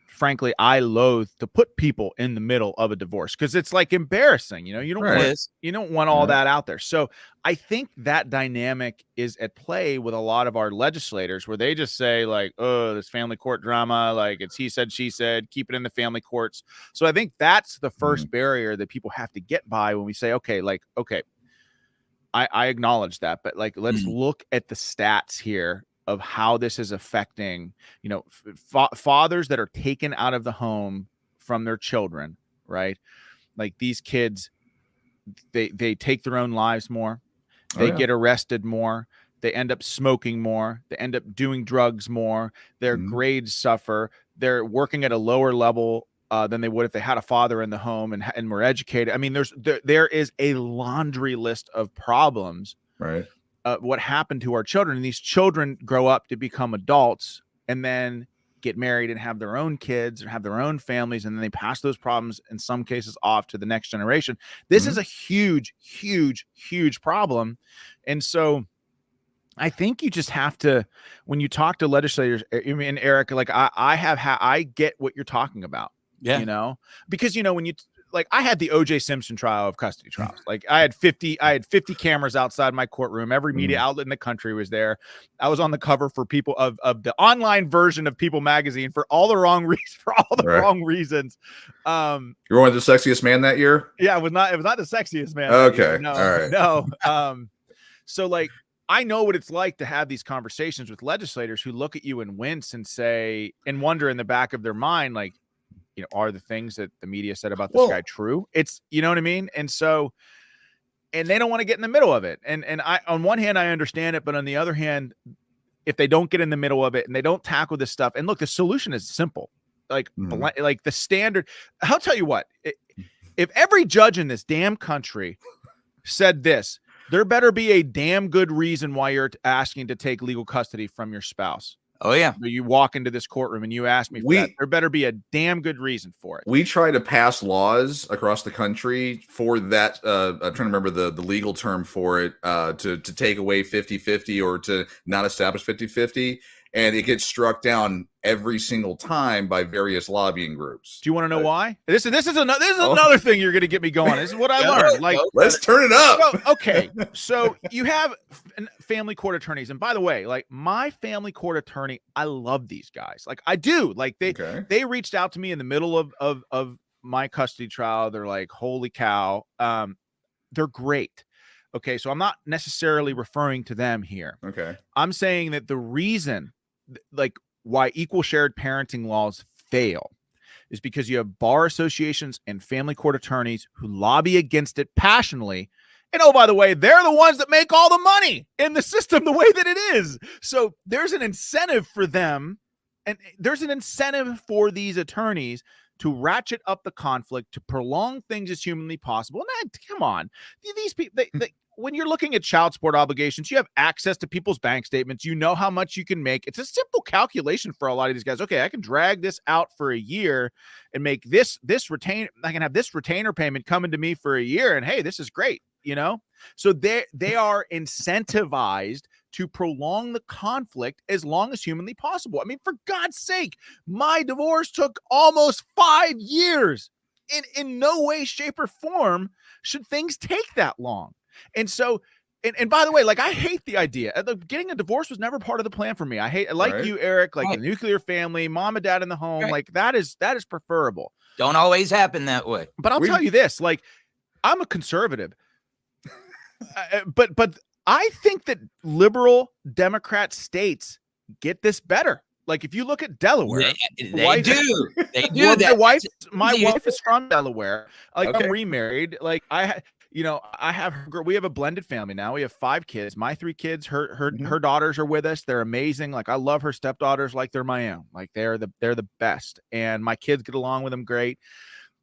frankly, I loathe to put people in the middle of a divorce because it's like embarrassing. You know, you don't want all that out there. So I think that dynamic is at play with a lot of our legislators where they just say like, oh, this family court drama, like it's he said, she said, keep it in the family courts. So I think that's the first barrier that people have to get by when we say, okay, I acknowledge that, but like, let's look at the stats here of how this is affecting, you know, fathers that are taken out of the home from their children, right? Like these kids, they take their own lives more. They get arrested more. They end up smoking more. They end up doing drugs more. Their grades suffer. They're working at a lower level than they would if they had a father in the home and were educated. I mean, there is a laundry list of problems. Right. What happened to our children, and these children grow up to become adults, and then get married and have their own kids or have their own families, and then they pass those problems in some cases off to the next generation. This is a huge, huge, huge problem. And so I think you just have to, when you talk to legislators, I mean, Eric, like I get what you're talking about, Yeah. you know, because, you know, when you, like, I had the OJ Simpson trial of custody trials. Like I had 50 cameras outside my courtroom. Every media outlet in the country was there. I was on the cover for People of the online version of People magazine for all the wrong reasons, wrong reasons. You were one of the sexiest man that year? Yeah, it was not the sexiest man. Okay. No, all right. no. So like, I know what it's like to have these conversations with legislators who look at you and wince and say, and wonder in the back of their mind, like, you know, are the things that the media said about this guy true? It's, you know what I mean? And so, and they don't want to get in the middle of it. And I, on one hand, I understand it, but on the other hand, if they don't get in the middle of it and they don't tackle this stuff, and look, the solution is simple. Like, like the standard, I'll tell you what, if every judge in this damn country said this, there better be a damn good reason why you're asking to take legal custody from your spouse. Oh, yeah. You walk into this courtroom and you ask me for that. There better be a damn good reason for it. We try to pass laws across the country for that. I'm trying to remember the legal term for it, to take away 50-50 or to not establish 50-50. And it gets struck down every single time by various lobbying groups. Do you want to know why? This is another thing you're going to get me going. This is what I learned. Like, let's turn it up. So, okay, so you have family court attorneys, and by the way, like my family court attorney, I love these guys. Like I do. Like they reached out to me in the middle of my custody trial. They're like, holy cow, they're great. Okay, so I'm not necessarily referring to them here. Okay, I'm saying that the reason, like, why equal shared parenting laws fail is because you have bar associations and family court attorneys who lobby against it passionately. And oh, by the way, they're the ones that make all the money in the system the way that it is. So there's an incentive for them, and there's an incentive for these attorneys to ratchet up the conflict, to prolong things as humanly possible. And come on, these people, when you're looking at child support obligations, you have access to people's bank statements. You know how much you can make. It's a simple calculation for a lot of these guys. Okay, I can drag this out for a year and make this retain. I can have this retainer payment coming to me for a year, and hey, this is great. You know, so they are incentivized to prolong the conflict as long as humanly possible. I mean, for God's sake, my divorce took almost 5 years. In no way, shape, or form should things take that long. And so, and by the way, like I hate the idea. Getting a divorce was never part of the plan for me. I hate, like you, Eric, like the nuclear family, mom and dad in the home, like that is preferable. Don't always happen that way. But I'll tell you this, like I'm a conservative, but I think that liberal Democrat states get this better. Like if you look at Delaware, they do. My wife is from Delaware. Like I'm remarried. Like we have a blended family now. We have 5 kids. My 3 kids, her daughters are with us. They're amazing. Like I love her stepdaughters like they're my own. Like they're the best. And my kids get along with them great.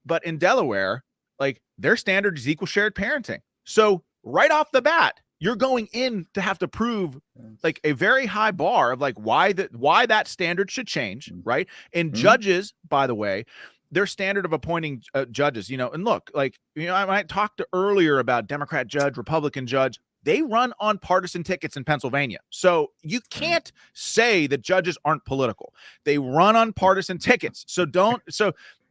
But in Delaware, like their standard is equal shared parenting. So right off the bat, you're going in to have to prove like a very high bar of like why that standard should change, right? And judges, by the way, their standard of appointing judges, you know, and look, like, you know, I talked earlier about Democrat judge, Republican judge. They run on partisan tickets in Pennsylvania. So you can't say that judges aren't political. They run on partisan tickets.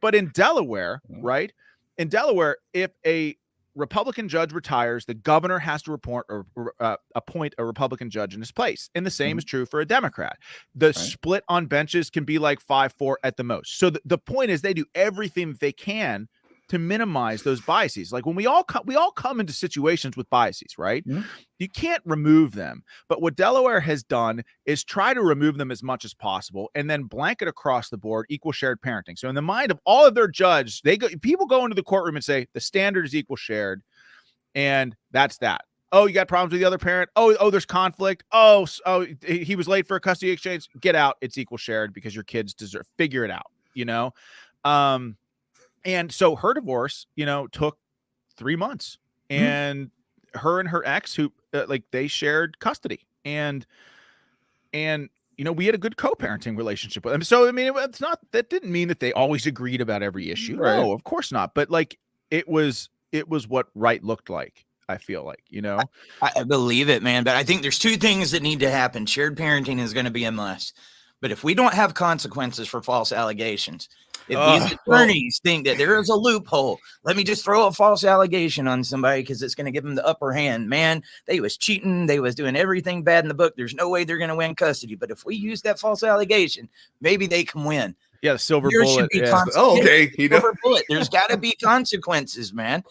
But in Delaware, right? In Delaware, if a Republican judge retires, the governor has to appoint a Republican judge in his place. And the same is true for a Democrat. The split on benches can be like 5-4 at the most. So the point is they do everything that they can to minimize those biases. Like when we all come into situations with biases, right? You can't remove them. But what Delaware has done is try to remove them as much as possible and then blanket across the board equal shared parenting. So in the mind of all of their judges, people go into the courtroom and say the standard is equal shared, and that's that. Oh, you got problems with the other parent? Oh, there's conflict. Oh, he was late for a custody exchange. Get out. It's equal shared because your kids deserve. Figure it out, you know? And so her divorce, you know, took 3 months, and her and her ex, who they shared custody, and we had a good co-parenting relationship with them. So, I mean, that didn't mean that they always agreed about every issue. Right. No, of course not. But like, it was what right looked like, I feel like, I believe it, man. But I think there's two things that need to happen. Shared parenting is going to be a must. But if we don't have consequences for false allegations, if these attorneys think that there is a loophole, let me just throw a false allegation on somebody because it's going to give them the upper hand. Man, they was cheating. They was doing everything bad in the book. There's no way they're going to win custody. But if we use that false allegation, maybe they can win. Yeah, the silver There bullet. should be Yeah. Okay. silver bullet. There's got to be consequences, man.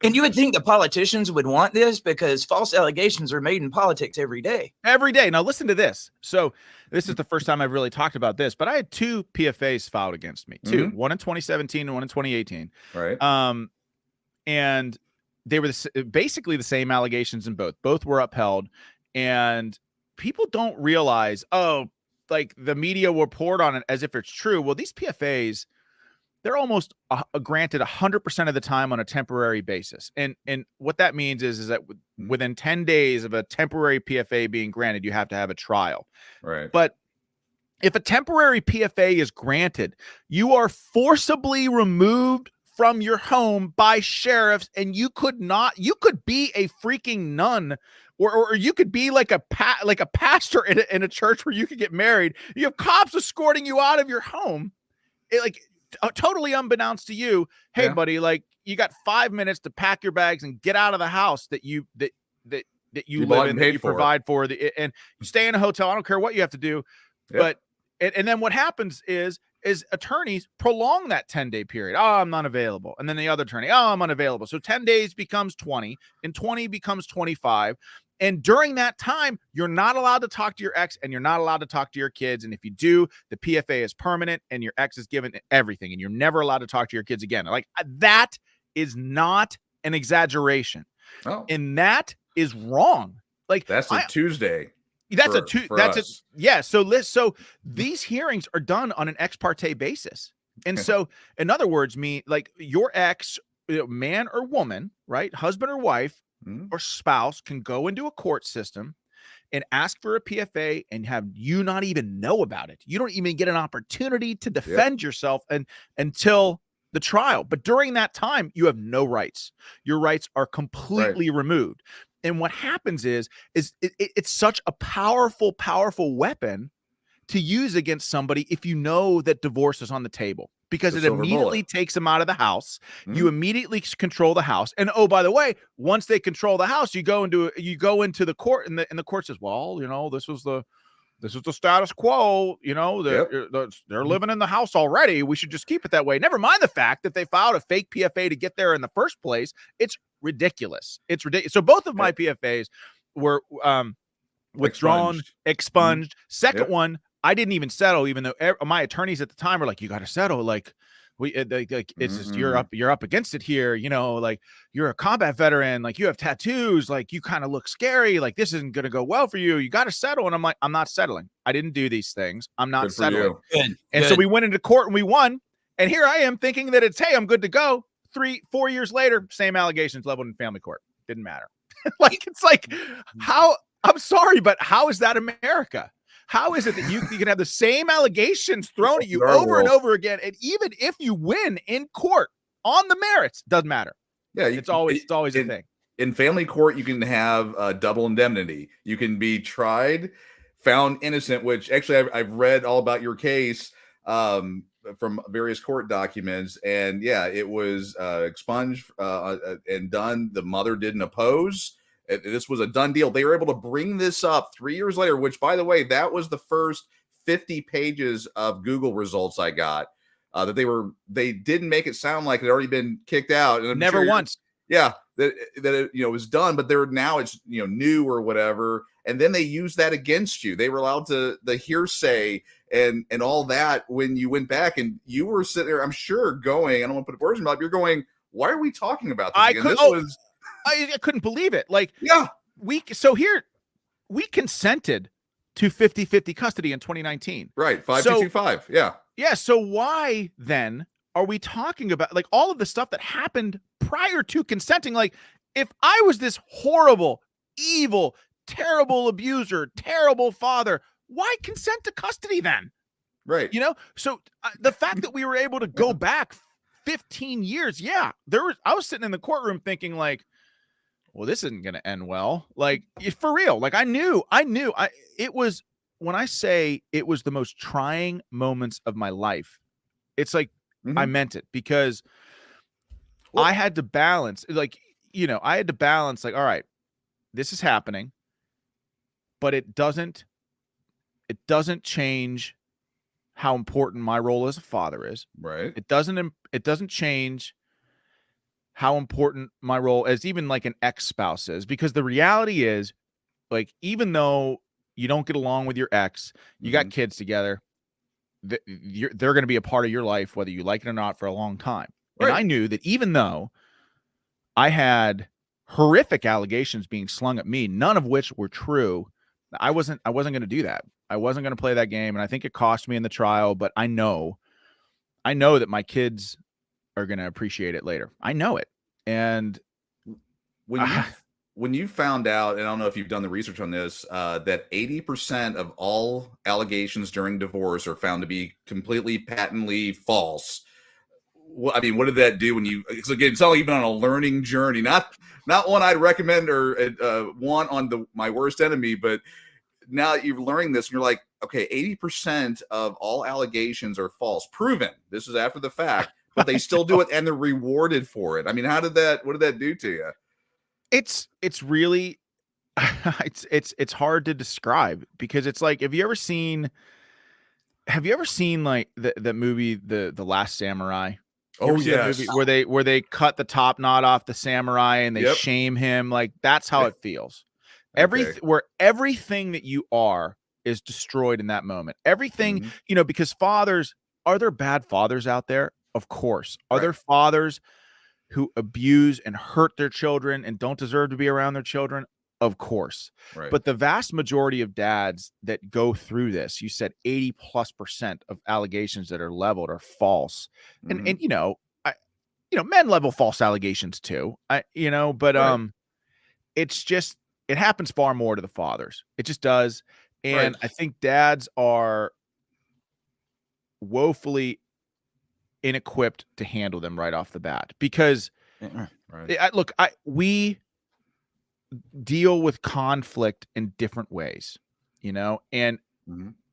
And you would think the politicians would want this because false allegations are made in politics every day. Every day. Now, listen to this. So, this is the first time I've really talked about this, but I had 2 PFAs filed against me. 2, one in 2017 and one in 2018. Right. And they were basically the same allegations in both. Both were upheld, and people don't realize, like the media will report on it as if it's true. Well, these PFAs, they're almost granted 100% of the time on a temporary basis. And what that means is that within 10 days of a temporary PFA being granted, you have to have a trial. Right. But if a temporary PFA is granted, you are forcibly removed from your home by sheriffs, and you could be a freaking nun, or you could be like a pastor in a church where you could get married. You have cops escorting you out of your home. Totally unbeknownst to you, hey buddy, like you got 5 minutes to pack your bags and get out of the house that you live in, that you provide for, and stay in a hotel. I don't care what you have to do. But and then what happens is attorneys prolong that 10-day period. I'm not available. And then the other attorney, I'm unavailable. So 10 days becomes 20, and 20 becomes 25. And during that time, you're not allowed to talk to your ex, and you're not allowed to talk to your kids. And if you do, the PFA is permanent, and your ex is given everything, and you're never allowed to talk to your kids again. Like, that is not an exaggeration. Oh. And that is wrong. Like, that's a Tuesday. So these hearings are done on an ex parte basis. And so, in other words, like your ex, man or woman, right? Husband or wife, or spouse can go into a court system and ask for a PFA and have you not even know about it. You don't even get an opportunity to defend yourself until the trial. But during that time, you have no rights. Your rights are completely removed. And what happens is it's such a powerful, powerful weapon to use against somebody if you know that divorce is on the table, because it immediately takes them out of the house. You immediately control the house. And oh, by the way, once they control the house, you go into the court, and the court says, well, this was the status quo. They're living in the house already. We should just keep it that way. Never mind the fact that they filed a fake PFA to get there in the first place. It's ridiculous. It's ridiculous. So both of my PFAs were withdrawn, expunged. Second one, I didn't even settle, even though my attorneys at the time were like, you got to settle. Like, it's just, you're up against it here. Like, you're a combat veteran, like you have tattoos, like you kind of look scary. Like, this isn't going to go well for you. You got to settle. And I'm like, I'm not settling. I didn't do these things. I'm not settling. So we went into court and we won. And here I am thinking that it's, hey, I'm good to go. 3-4 years later, same allegations leveled in family court. Didn't matter. It's like, how, I'm sorry, but how is that America? How is it that you can have the same allegations thrown at you over and over again, and even if you win in court on the merits, doesn't matter? Yeah, it's always a thing. In family court, you can have double indemnity. You can be tried, found innocent. Which actually, I've read all about your case from various court documents, and it was expunged and done. The mother didn't oppose. This was a done deal. They were able to bring this up 3 years later, which, by the way, that was the first 50 pages of Google results I got. That they didn't make it sound like it had already been kicked out. And never once. Yeah, that it was done, but now it's new or whatever. And then they used that against you. They were allowed to the hearsay and all that when you went back, and you were sitting there, I'm sure, going, I don't want to put words in my mouth. You're going, why are we talking about this? I couldn't believe it. Like, we consented to 50-50 custody in 2019. Right. 5225. Yeah. Yeah. So why then are we talking about like all of the stuff that happened prior to consenting? Like, if I was this horrible, evil, terrible abuser, terrible father, why consent to custody then? Right. You know, so the fact that we were able to go back 15 years, I was sitting in the courtroom thinking like, well, this isn't going to end well. Like, for real. Like, it was, when I say it was the most trying moments of my life, it's like, I meant it, because I had to balance, like, like, all right, this is happening, but it doesn't change how important my role as a father is. Right. It doesn't change how important my role as even like an ex-spouse is, because the reality is, like, even though you don't get along with your ex, you got kids together, they're going to be a part of your life, whether you like it or not, for a long time. Right. And I knew that even though I had horrific allegations being slung at me, none of which were true, I wasn't going to do that. I wasn't going to play that game. And I think it cost me in the trial, but I know that my kids are going to appreciate it later. I know it. And when you found out, and I don't know if you've done the research on this, that 80% of all allegations during divorce are found to be completely patently false. I mean, what did that do when you? So again, it's not like you've been on a learning journey, not one I'd recommend or want on my worst enemy, but now that you're learning this, and you're like, okay, 80% of all allegations are false, proven. This is after the fact, but they still do it, and they're rewarded for it. I mean, what did that do to you? It's really, it's hard to describe, because it's like, have you ever seen like the movie, the Last Samurai? Oh yes, where they cut the top knot off the samurai and they shame him. Like, that's how it feels. Where everything that you are is destroyed in that moment. Everything, because fathers, are there bad fathers out there? Of course. Are there fathers who abuse and hurt their children and don't deserve to be around their children? Of course. Right. But the vast majority of dads that go through this, you said 80+% of allegations that are leveled are false. And men level false allegations too. It's just, it happens far more to the fathers. It just does. And I think dads are woefully inequipped to handle them right off the bat, because we deal with conflict in different ways, and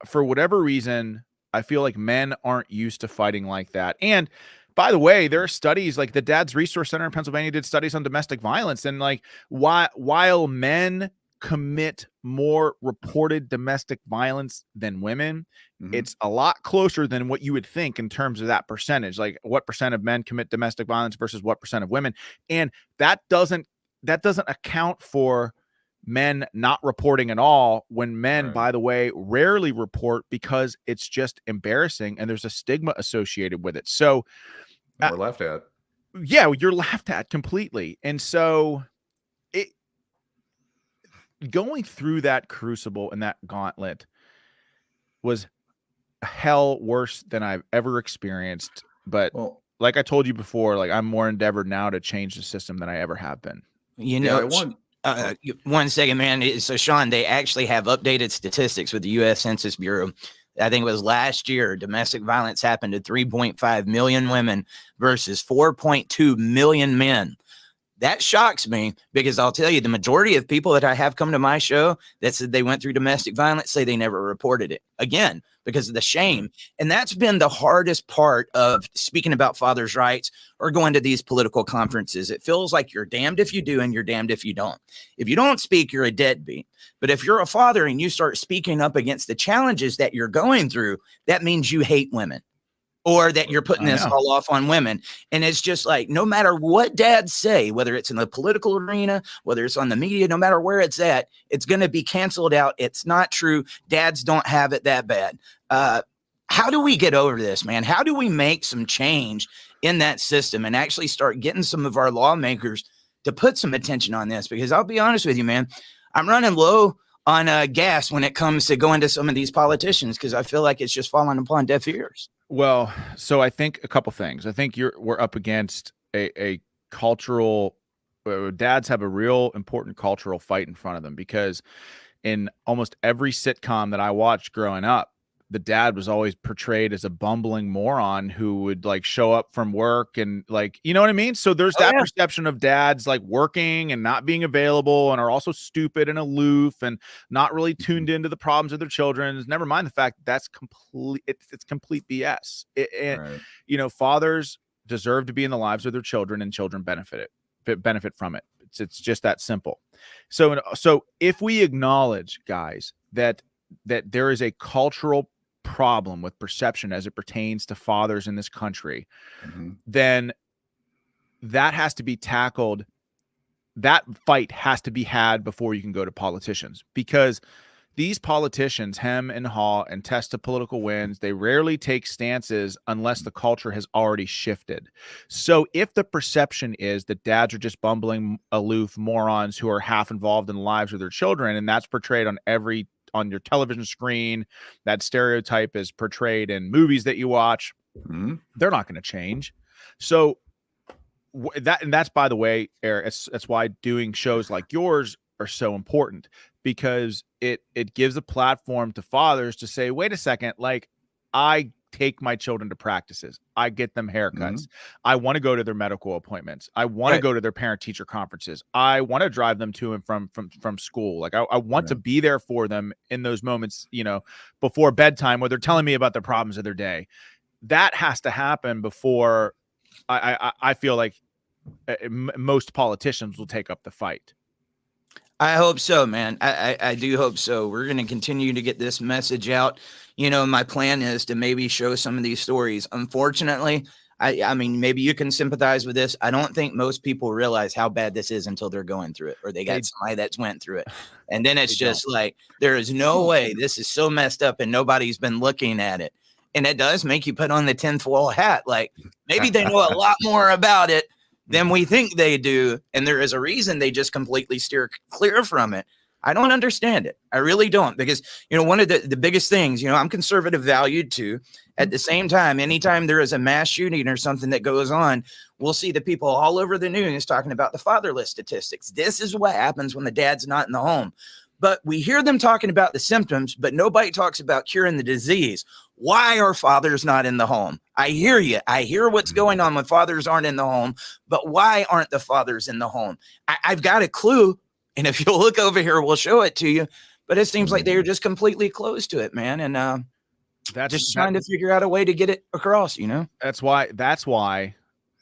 for whatever reason, I feel like men aren't used to fighting like that. And by the way, there are studies, like the Dad's Resource Center in Pennsylvania did studies on domestic violence, and like while men commit more reported domestic violence than women, it's a lot closer than what you would think in terms of that percentage, like what percent of men commit domestic violence versus what percent of women. And that doesn't account for men not reporting at all, when men, by the way, rarely report because it's just embarrassing and there's a stigma associated with it. So we're laughed at. Yeah, you're laughed at completely. And so going through that crucible and that gauntlet was hell worse than I've ever experienced. But like I told you before, like, I'm more endeavored now to change the system than I ever have been. One second, man. So Sean, they actually have updated statistics with the U.S. Census Bureau. I think it was last year, domestic violence happened to 3.5 million women versus 4.2 million men. That shocks me, because I'll tell you, the majority of people that I have come to my show that said they went through domestic violence say they never reported it, again, because of the shame. And that's been the hardest part of speaking about fathers' rights or going to these political conferences. It feels like you're damned if you do and you're damned if you don't. If you don't speak, you're a deadbeat. But if you're a father and you start speaking up against the challenges that you're going through, that means you hate women, or that you're putting this all off on women. And it's just like, no matter what dads say, whether it's in the political arena, whether it's on the media, no matter where it's at, it's going to be canceled out. It's not true. Dads don't have it that bad. How do we get over this, man? How do we make some change in that system and actually start getting some of our lawmakers to put some attention on this? Because I'll be honest with you, man, I'm running low on gas when it comes to going to some of these politicians, because I feel like it's just falling upon deaf ears. Well, so I think a couple things. I think we're up against a cultural, dads have a real important cultural fight in front of them, because in almost every sitcom that I watched growing up, the dad was always portrayed as a bumbling moron who would like show up from work and like, you know what I mean? So there's that perception of dads like working and not being available and are also stupid and aloof and not really tuned into the problems of their children. Never mind the fact that's complete. It's complete BS. You know, fathers deserve to be in the lives of their children, and children benefit from it. It's just that simple. So if we acknowledge, guys, that there is a cultural problem with perception as it pertains to fathers in this country, then that has to be tackled. That fight has to be had before you can go to politicians, because these politicians hem and haw and test to political wins. They rarely take stances unless the culture has already shifted. So if the perception is that dads are just bumbling, aloof morons who are half involved in the lives of their children, and that's portrayed on your television screen, that stereotype is portrayed in movies that you watch, they're not going to change. So that's, by the way, Eric, that's why doing shows like yours are so important, because it gives a platform to fathers to say, wait a second, like, I take my children to practices. I get them haircuts. I want to go to their medical appointments. I want to go to their parent teacher conferences. I want to drive them to and from school. Like I want to be there for them in those moments, you know, before bedtime, where they're telling me about the problems of their day. That has to happen before I feel like most politicians will take up the fight. I hope so, man. I do hope so. We're going to continue to get this message out. You know, my plan is to maybe show some of these stories. Unfortunately, I mean, maybe you can sympathize with this. I don't think most people realize how bad this is until they're going through it, or they got somebody that's went through it. And then it's just like, there is no way this is so messed up and nobody's been looking at it. And it does make you put on the tinfoil hat. Like, maybe they know a lot more about it than we think they do, and there is a reason they just completely steer clear from it. I don't understand it. I really don't, because, you know, one of the biggest things, you know, I'm conservative valued too. At the same time, anytime there is a mass shooting or something that goes on, we'll see the people all over the news talking about the fatherless statistics. This is what happens when the dad's not in the home. But we hear them talking about the symptoms, but nobody talks about curing the disease. Why are fathers not in the home? I hear you. I hear what's going on when fathers aren't in the home, but why aren't the fathers in the home? I've got a clue, and if you'll look over here, we'll show it to you. But it seems like they are just completely closed to it, man. And that's just trying to figure out a way to get it across, you know? That's why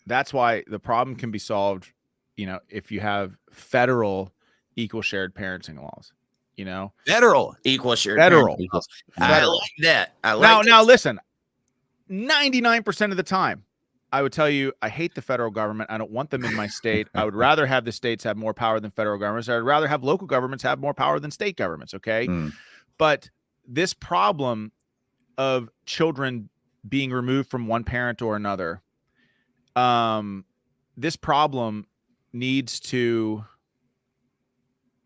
the problem can be solved, you know, if you have federal equal shared parenting laws. You know, federal equal shared parenting laws. I like that. Now listen, 99% of the time, I would tell you, I hate the federal government. I don't want them in my state. I would rather have the states have more power than federal governments. I'd rather have local governments have more power than state governments. Okay. But this problem of children being removed from one parent or another, this problem needs to,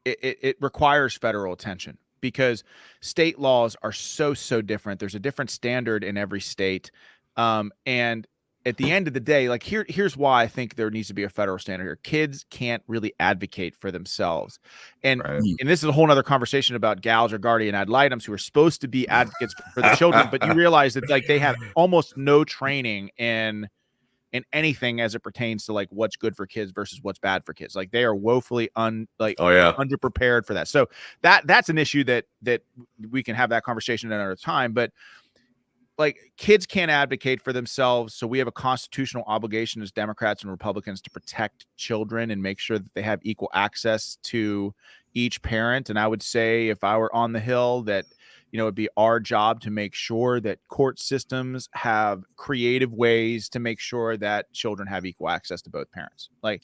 it requires federal attention, because state laws are so different. There's a different standard in every state. And at the end of the day, like here's why I think there needs to be a federal standard here. Kids can't really advocate for themselves. And this is a whole nother conversation about gals or guardian ad litems who are supposed to be advocates for the children, but you realize that like they have almost no training in anything as it pertains to like what's good for kids versus what's bad for kids. Like they are woefully underprepared for that. So that's an issue that we can have that conversation at another time. But like kids can't advocate for themselves. So we have a constitutional obligation as Democrats and Republicans to protect children and make sure that they have equal access to each parent. And I would say, if I were on the Hill, that, you know, it'd be our job to make sure that court systems have creative ways to make sure that children have equal access to both parents. Like,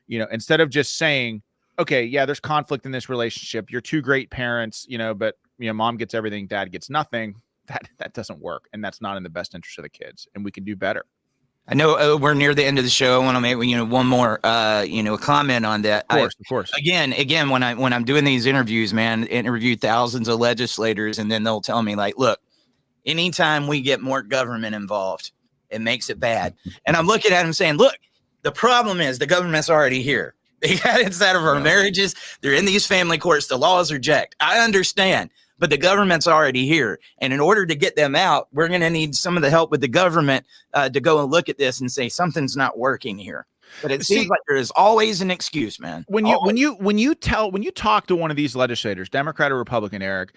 you know, instead of just saying, okay, yeah, there's conflict in this relationship. You're two great parents, you know, but, you know, mom gets everything, dad gets nothing. That doesn't work. And that's not in the best interest of the kids. And we can do better. I know we're near the end of the show. I want to make, you know, one more, comment on that. Of course. Again, when I'm doing these interviews, man, interview thousands of legislators, and then they'll tell me like, look, anytime we get more government involved, it makes it bad. And I'm looking at them saying, look, the problem is the government's already here. They got inside of our Yeah. marriages. They're in these family courts. The laws are jacked. I understand, but the government's already here. And in order to get them out, we're going to need some of the help with the government to go and look at this and say something's not working here. But it seems like there is always an excuse, man. When you talk to one of these legislators, Democrat or Republican, Eric,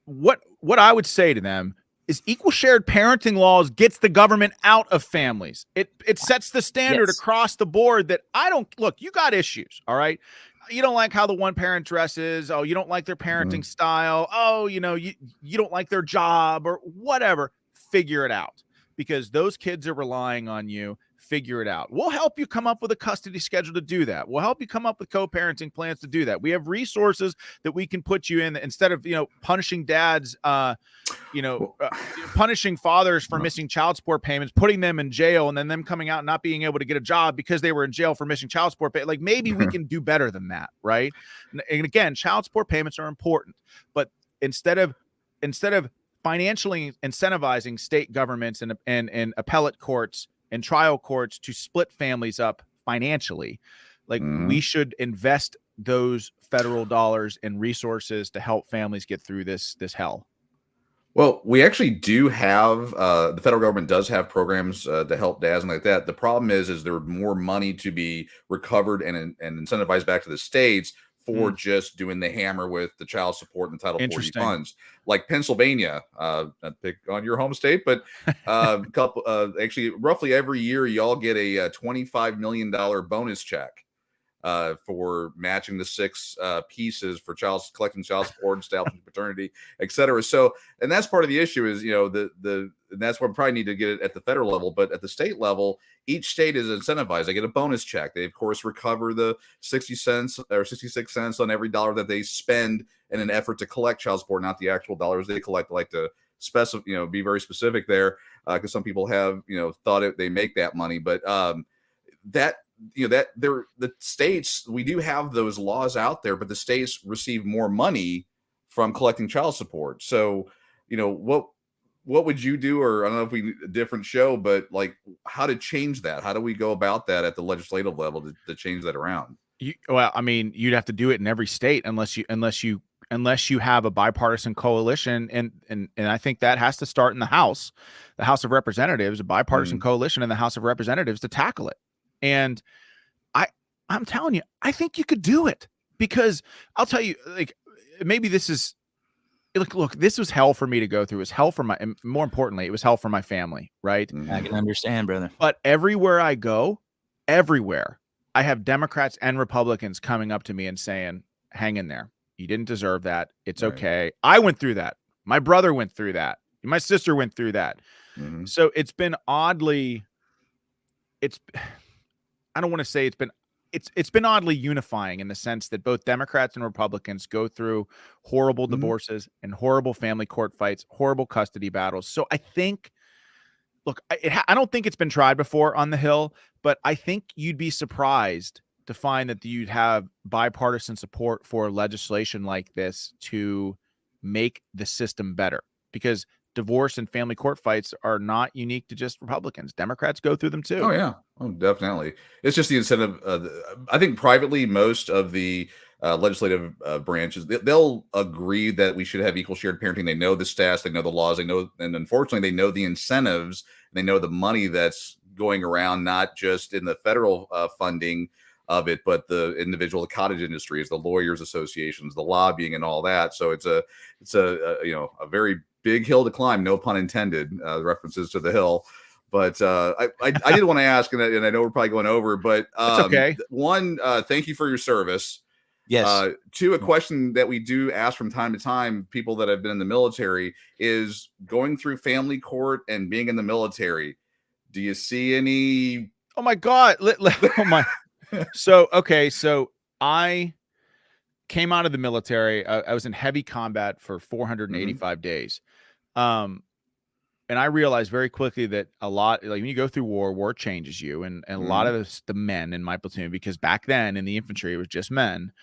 what I would say to them is equal shared parenting laws gets the government out of families. It sets the standard across the board that you got issues. All right. You don't like how the one parent dresses. Oh, you don't like their parenting style. Oh, you don't like their job or whatever. Figure it out, because those kids are relying on you. Figure it out. We'll help you come up with a custody schedule to do that. We'll help you come up with co-parenting plans to do that. We have resources that we can put you in instead of, punishing dads, punishing fathers for missing child support payments, putting them in jail, and then them coming out and not being able to get a job because they were in jail for missing child support. Like, maybe we can do better than that. Right. And again, child support payments are important, but instead of financially incentivizing state governments and appellate courts and trial courts to split families up financially, we should invest those federal dollars and resources to help families get through this hell. Well, we actually do have the federal government does have programs to help dads and like that. The problem is there's more money to be recovered and incentivized back to the states for just doing the hammer with the child support and Title 40 funds. Like Pennsylvania, not pick on your home state, but actually roughly every year y'all get a $25 million bonus check for matching the 6 pieces for collecting child support, establishing paternity, etc. So, and that's part of the issue is, and that's where we probably need to get it at the federal level, but at the state level, each state is incentivized. They get a bonus check. They of course recover the 60 cents or 66 cents on every dollar that they spend in an effort to collect child support, not the actual dollars they collect. I like to specify, be very specific there, because some people have, thought they make that money, but the states, we do have those laws out there, but the states receive more money from collecting child support. So, what would you do? Or I don't know if we need a different show, but like how to change that? How do we go about that at the legislative level to change that around? You'd have to do it in every state unless you have a bipartisan coalition. And I think that has to start in the House of Representatives, a bipartisan coalition in the House of Representatives to tackle it. And I'm telling you, I think you could do it, because I'll tell you, maybe this is, look, this was hell for me to go through. It was hell for more importantly, it was hell for my family. Right. I can understand, brother. But everywhere I go, I have Democrats and Republicans coming up to me and saying, hang in there. You didn't deserve that. It's okay. I went through that. My brother went through that. My sister went through that. So it's been oddly unifying in the sense that both Democrats and Republicans go through horrible divorces and horrible family court fights, horrible custody battles. So I think, look, I don't think it's been tried before on the Hill, but I think you'd be surprised to find that you'd have bipartisan support for legislation like this to make the system better, because divorce and family court fights are not unique to just Republicans. Democrats go through them too. Oh yeah. Oh, definitely. It's just the incentive. I think privately, most of the legislative branches, they'll agree that we should have equal shared parenting. They know the stats, they know the laws, they know, and unfortunately they know the incentives, they know the money that's going around, not just in the federal funding of it, but the individual cottage industries, the lawyers associations, the lobbying and all that. So it's a very big hill to climb, no pun intended, references to the Hill. But I did want to ask, and I know we're probably going over, but it's okay. One, thank you for your service. Yes. Two, a question that we do ask from time to time, people that have been in the military, is going through family court and being in the military. Do you see any? Oh my God. Oh my. So I came out of the military. I was in heavy combat for 485 days. And I realized very quickly that a lot, like when you go through war changes you. And a lot of the men in my platoon, because back then in the infantry, it was just men.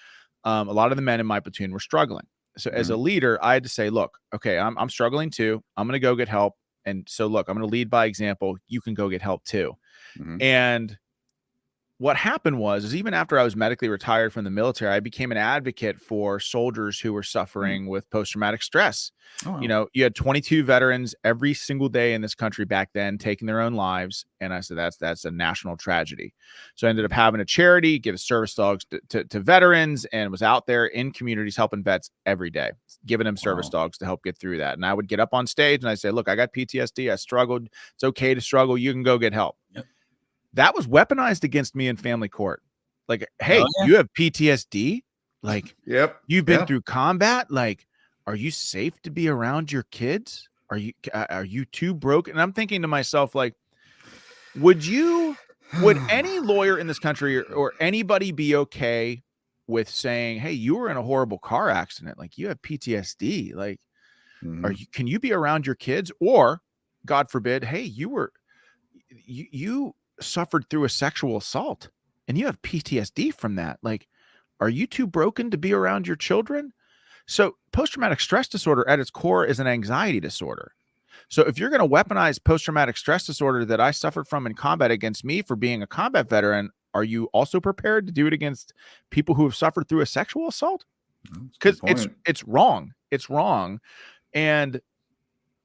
A lot of the men in my platoon were struggling. So as a leader, I had to say, look, okay, I'm struggling too. I'm going to go get help. And so look, I'm going to lead by example. You can go get help too. And what happened was even after I was medically retired from the military, I became an advocate for soldiers who were suffering with post-traumatic stress. Oh, wow. You know, you had 22 veterans every single day in this country back then taking their own lives. And I said, that's a national tragedy. So I ended up having a charity, give service dogs to veterans, and was out there in communities helping vets every day, giving them service dogs to help get through that. And I would get up on stage and I say, look, I got PTSD. I struggled. It's okay to struggle. You can go get help. Yep. That was weaponized against me in family court. Like, hey, you have PTSD? Like, you've been through combat? Like, are you safe to be around your kids? Are you too broken? And I'm thinking to myself, like, would any lawyer in this country or anybody be okay with saying, hey, you were in a horrible car accident, like you have PTSD, like, can you be around your kids? Or God forbid, hey, you suffered through a sexual assault and you have PTSD from that. Like, are you too broken to be around your children? So post-traumatic stress disorder at its core is an anxiety disorder. So if you're going to weaponize post-traumatic stress disorder that I suffered from in combat against me for being a combat veteran, are you also prepared to do it against people who have suffered through a sexual assault? Because it's wrong. It's wrong. And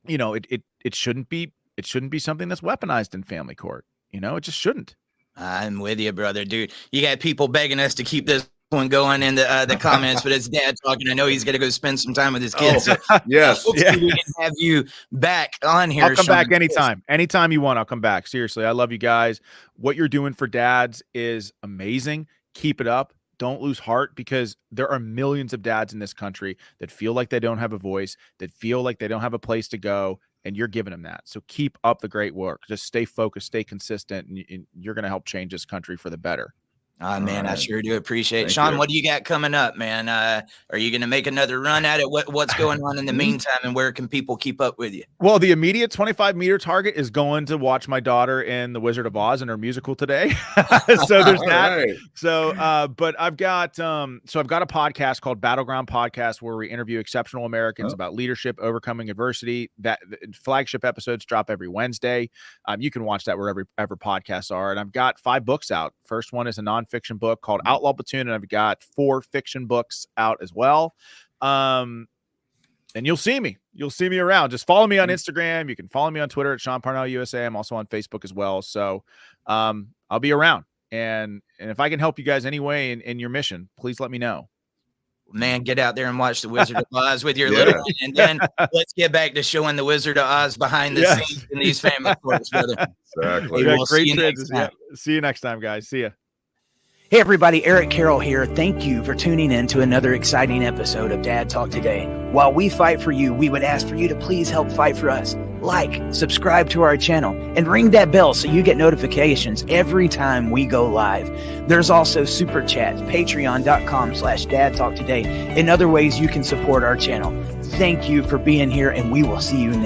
you know, it shouldn't be something that's weaponized in family court. You know, it just shouldn't. I'm with you, brother, dude. You got people begging us to keep this one going in the comments, but it's Dad talking. I know he's going to go spend some time with his kids. So, hopefully we can have you back on here. I'll come back anytime. Anytime you want, I'll come back. Seriously, I love you guys. What you're doing for dads is amazing. Keep it up. Don't lose heart, because there are millions of dads in this country that feel like they don't have a voice, that feel like they don't have a place to go, and you're giving them that. So keep up the great work. Just stay focused, stay consistent, and you're going to help change this country for the better. Man, I sure do appreciate it. Sean, what do you got coming up, man? Are you going to make another run at it? What's going on in the meantime, and where can people keep up with you? Well, the immediate 25-meter target is going to watch my daughter in The Wizard of Oz in her musical today. So there's that. Right. So, but I've got a podcast called Battleground Podcast where we interview exceptional Americans about leadership, overcoming adversity. That flagship episodes drop every Wednesday. You can watch that wherever podcasts are. And I've got 5 books out. First one is a nonfiction book called Outlaw Platoon, and I've got 4 fiction books out as well. And you'll see me around. Just follow me on Instagram. You can follow me on Twitter at Sean Parnell USA. I'm also on Facebook as well. So I'll be around, and if I can help you guys anyway in your mission, please let me know. Man, get out there and watch The Wizard of Oz with your little one, and then let's get back to showing The Wizard of Oz behind the scenes in these family courts, brother. Exactly. We'll see you next time, guys. See ya. Hey everybody, Eric Carroll here. Thank you for tuning in to another exciting episode of Dad Talk Today. While we fight for you, we would ask for you to please help fight for us. Like, subscribe to our channel, and ring that bell so you get notifications every time we go live. There's also Super Chats, patreon.com/Dad Talk Today, and other ways you can support our channel. Thank you for being here, and we will see you next.